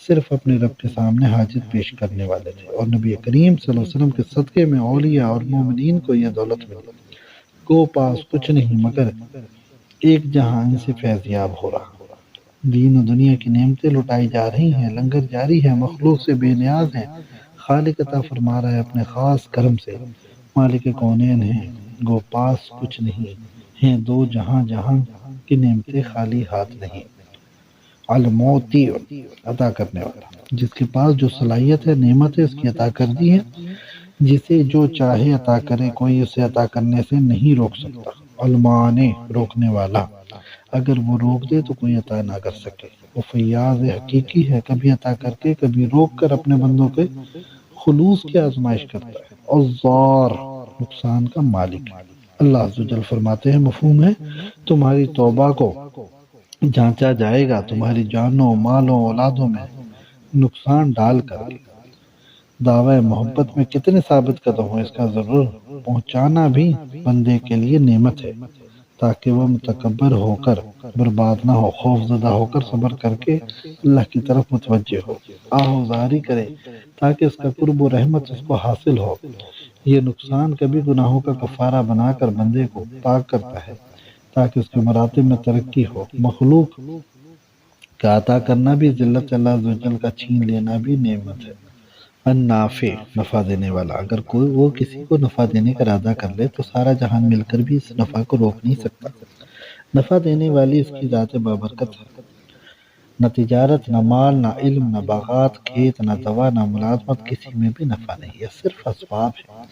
صرف اپنے رب کے سامنے حاجت پیش کرنے والے تھے۔ اور نبی کریم صلی اللہ علیہ وسلم کے صدقے میں اولیاء اور مومنین کو یہ دولت ملی۔ کو پاس کچھ نہیں مگر ایک جہان سے فیضیاب ہو رہا، دین و دنیا کی نعمتیں لٹائی جا رہی ہیں، لنگر جاری ہے، مخلوق سے بے نیاز ہے، خالق عطا فرما رہا ہے اپنے خاص کرم سے، مالک کونین ہیں، گو پاس کچھ نہیں، ہیں دو جہاں کی نعمتیں خالی ہاتھ نہیں۔ الموتی، عطا کرنے والا، جس کے پاس جو صلاحیت ہے، نعمت ہے، اس کی عطا کر دی ہے، جسے جو چاہے عطا کرے، کوئی اسے عطا کرنے سے نہیں روک سکتا۔ المانے، روکنے والا، اگر وہ روک دے تو کوئی عطا نہ کر سکے۔ وہ فیاض حقیقی ہے، کبھی عطا کر کے کبھی روک کر اپنے بندوں کے خلوص کی آزمائش کرتا ہے۔ اور زار، نقصان کا مالک۔ اللہ عز و جل فرماتے ہیں، مفہوم ہے، تمہاری توبہ کو جانچا جائے گا، تمہاری جانوں، مالوں، اولادوں میں نقصان ڈال کر دعوی محبت میں کتنے ثابت قدم ہو، اس کا ضرور پہنچانا بھی بندے کے لیے نعمت ہے، تاکہ وہ متکبر ہو کر برباد نہ ہو، خوف زدہ ہو کر صبر کر کے اللہ کی طرف متوجہ ہو، آہوزاری کرے تاکہ اس کا قرب و رحمت اس کو حاصل ہو۔ یہ نقصان کبھی گناہوں کا کفارہ بنا کر بندے کو پاک کرتا ہے، تاکہ اس کے مراتب میں ترقی ہو۔ مخلوق کا عطا کرنا بھی ذلت، اللہ عز و جل کا چھین لینا بھی نعمت ہے۔ النافع، نفع دینے والا، اگر کوئی وہ کسی کو نفع دینے کا ارادہ کر لے تو سارا جہان مل کر بھی اس نفع کو روک نہیں سکتا۔ نفع دینے والی اس کی ذات بابرکت ہے، نہ تجارت، نہ مال، نہ علم، نہ باغات، کھیت، نہ دوا، نہ ملازمت، کسی میں بھی نفع نہیں، یہ صرف اسباب ہے،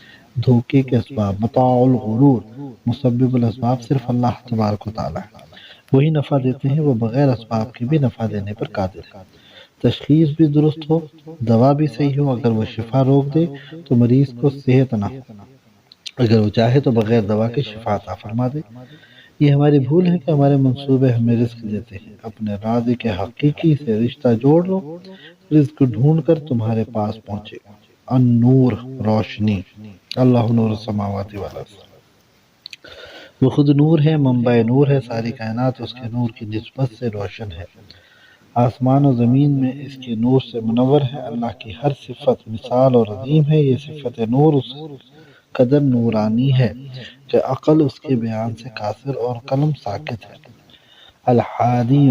دھوکے کے اسباب، متاع الغرور، مسبب الاسباب صرف اللہ تبارک و تعالی ہے، وہی نفع دیتے ہیں، وہ بغیر اسباب کے بھی نفع دینے پر قادر ہے۔ تشخیص بھی درست ہو، دوا بھی صحیح ہو، اگر وہ شفا روک دے تو مریض کو صحت نہ ہو، اگر وہ چاہے تو بغیر دوا کے شفا عطا فرما دے۔ یہ ہماری بھول ہے کہ ہمارے منصوبے ہمیں رزق دیتے ہیں، اپنے رازق حقیقی سے رشتہ جوڑ لو، رزق ڈھونڈ کر تمہارے پاس پہنچے گا۔ النور، روشنی، اللہ نور السماوات والارض، وہ خود نور ہے، منبع نور ہے، ساری کائنات اس کے نور کی نسبت سے روشن ہے، آسمان و زمین میں اس کے نور سے منور ہے۔ اللہ کی ہر صفت مثال اور عظیم ہے، یہ صفت نور اس قدر نورانی ہے کہ عقل اس کے بیان سے قاصر اور قلم ساکت ہے۔ الحادی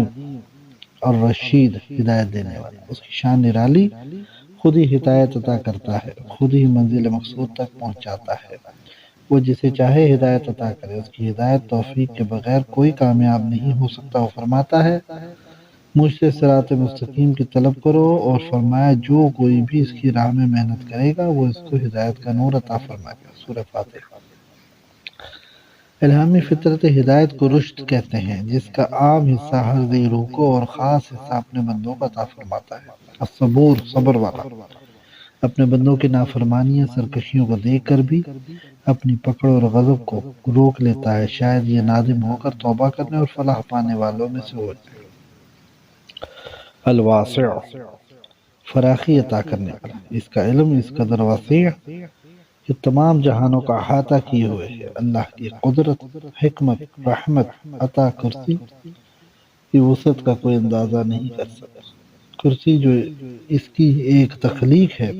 اور رشید، ہدایت دینے والا، اس کی شان نرالی، خود ہی ہدایت عطا کرتا ہے، خود ہی منزل مقصود تک پہنچاتا ہے، وہ جسے چاہے ہدایت عطا کرے، اس کی ہدایت توفیق کے بغیر کوئی کامیاب نہیں ہو سکتا۔ وہ فرماتا ہے، مجھ سے صراط مستقیم کی طلب کرو، اور فرمایا جو کوئی بھی اس کی راہ میں محنت کرے گا وہ اس کو ہدایت کا نور عطا فرمائے گا۔ سورہ فاتحہ۔ الہامی فطرت ہدایت کو رشد کہتے ہیں، جس کا عام حصہ ہر ذی روح کو اور خاص حصہ اپنے بندوں کو عطا فرماتا ہے۔ الصبور، صبر والا، اپنے بندوں کی نافرمانیاں، سرکشیوں کو دیکھ کر بھی اپنی پکڑ اور غضب کو روک لیتا ہے، شاید یہ نادم ہو کر توبہ کرنے اور فلاح پانے والوں میں سے ہو جائے۔ الواسع، فراخی عطا کرنے والا، اس کا علم اس قدر وسیع کہ تمام جہانوں کا احاطہ کیے ہوئے ہے۔ اللہ کی قدرت، حکمت، رحمت، عطا، کرسی کی وسعت کا کوئی اندازہ نہیں کر سکتا۔ کرسی جو اس کی ایک تخلیق ہے،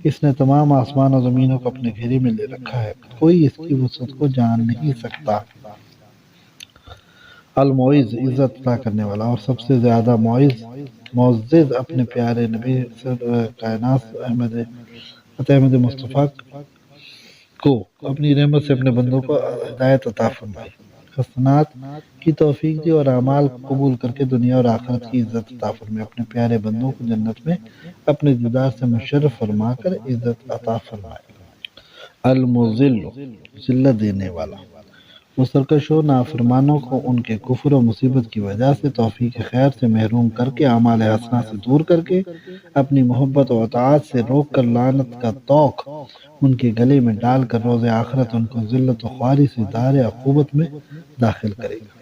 اس نے تمام آسمان و زمینوں کو اپنے گھیرے میں لے رکھا ہے، کوئی اس کی وسعت کو جان نہیں سکتا۔ المعز، عزت عطا کرنے والا اور سب سے زیادہ معزز اپنے پیارے نبی کائنات احمد مصطفیٰ کو اپنی رحمت سے اپنے بندوں کو ہدایت عطا فرمائی، حسنات کی توفیق دی اور اعمال قبول کر کے دنیا اور آخرت کی عزت عطا فرمائی، اپنے پیارے بندوں کو جنت میں اپنے دیدار سے مشرف فرما کر عزت عطا فرمائی۔ المذل، ذلت دینے والا، وہ سرکش و نافرمانوں کو ان کے کفر و مصیبت کی وجہ سے توفیق خیر سے محروم کر کے، اعمال حسنہ سے دور کر کے، اپنی محبت و اطاعت سے روک کر لعنت کا طوق ان کے گلے میں ڈال کر روز آخرت ان کو ذلت و خواری سے دار عقوبت میں داخل کرے گا۔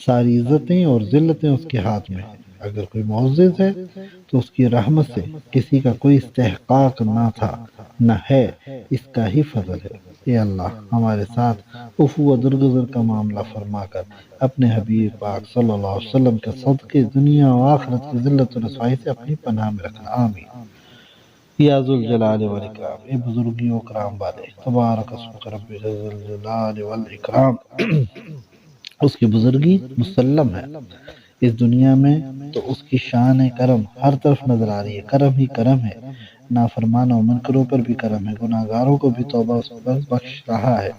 ساری عزتیں اور ذلتیں اس کے ہاتھ میں ہیں، اگر کوئی معزز ہے تو اس کی رحمت سے کسی کا کوئی استحقاق نہ تھا نہ ہے، اس کا ہی فضل ہے۔ اے اللہ، ہمارے ساتھ عفو و درگزر کا معاملہ فرما کر اپنے حبیب پاک صلی اللہ علیہ وسلم کے صدقے دنیا و آخرت کی ذلت و رسوائی سے اپنی پناہ میں رکھنا، آمین۔ یا ذوالجلال والاکرام، اے بزرگی و کرام والے، تبارک اسمک رب ذوالجلال والاکرام، اس کی بزرگی مسلم ہے اس دنیا میں تو اس کی شان کرم ہر طرف نظر آ رہی ہے، کرم ہی کرم ہے، نافرمانوں و منکروں پر بھی کرم ہے، گناہگاروں کو بھی توبہ بخش رہا ہے،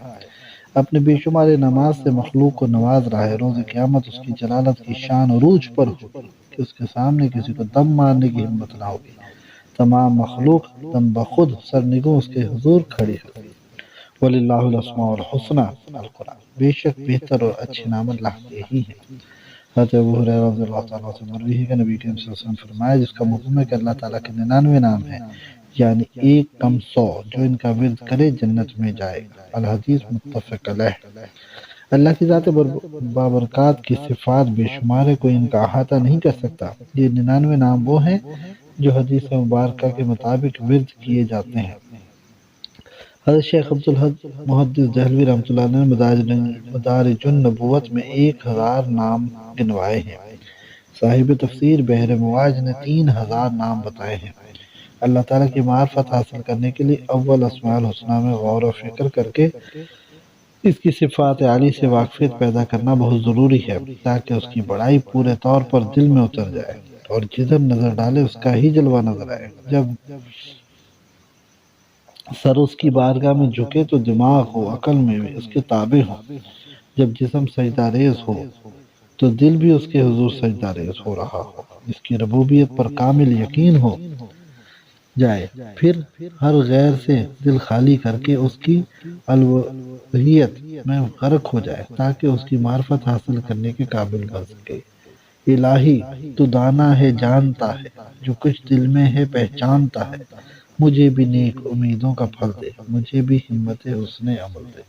اپنے بے شمار نماز سے مخلوق کو نواز رہا ہے، روز قیامت اس کی جلالت کی شان عروج پر ہوگی کہ اس کے سامنے کسی کو دم مارنے کی ہمت نہ ہوگی، تمام مخلوق دم بخود سرنگوں اس کے حضور کھڑی ہوگی۔ وَلِلَّهِ الْأَسْمَاءُ الْحُسْنَى، القرآن، بے شک بہتر اور اچھے نام اللہ کے ہی ہیں۔ حضرت ابو ہریرہ رضی اللہ تعالیٰ سے مروی ہے کہ نبی کریم صلی اللہ علیہ وسلم فرمایا، جس کا مفہوم ہے کہ اللہ تعالیٰ کے 99 نام ہیں، یعنی 1 کم 100، جو ان کا ورد کرے جنت میں جائے گا۔ الحدیث متفق علیہ۔ اللہ کی ذات بابرکات کی صفات بے شمار ہے، کوئی ان کا احاطہ نہیں کر سکتا۔ یہ 99 نام وہ ہیں جو حدیث مبارکہ کے مطابق ورد کیے جاتے ہیں۔ حضرت شیخ عبدالحق محدث دہلوی رحمۃ اللہ علیہ نے مدارج النبوت میں 1000 نام گنوائے ہیں۔ صاحب تفسیر بحر مواج نے 3000 نام بتائے ہیں۔ اللہ تعالیٰ کی معرفت حاصل کرنے کے لیے اول اسماء الحسنہ میں غور و فکر کر کے اس کی صفات عالی سے واقفیت پیدا کرنا بہت ضروری ہے، تاکہ اس کی بڑائی پورے طور پر دل میں اتر جائے اور جدھر نظر ڈالے اس کا ہی جلوہ نظر آئے۔ جب سر اس کی بارگاہ میں جھکے تو دماغ ہو عقل میں اس کے تابع ہو، جب جسم سجدہ ریز ہو تو دل بھی اس کے حضور سجدہ ریز ہو رہا ہو، اس کی ربوبیت پر کامل یقین ہو جائے، پھر ہر غیر سے دل خالی کر کے اس کی الوہیت میں غرق ہو جائے، تاکہ اس کی معرفت حاصل کرنے کے قابل بن سکے۔ الہی، تو دانا ہے، جانتا ہے، جو کچھ دل میں ہے پہچانتا ہے، مجھے بھی نیک امیدوں کا پھل دے، مجھے بھی ہمت حسن عمل دے۔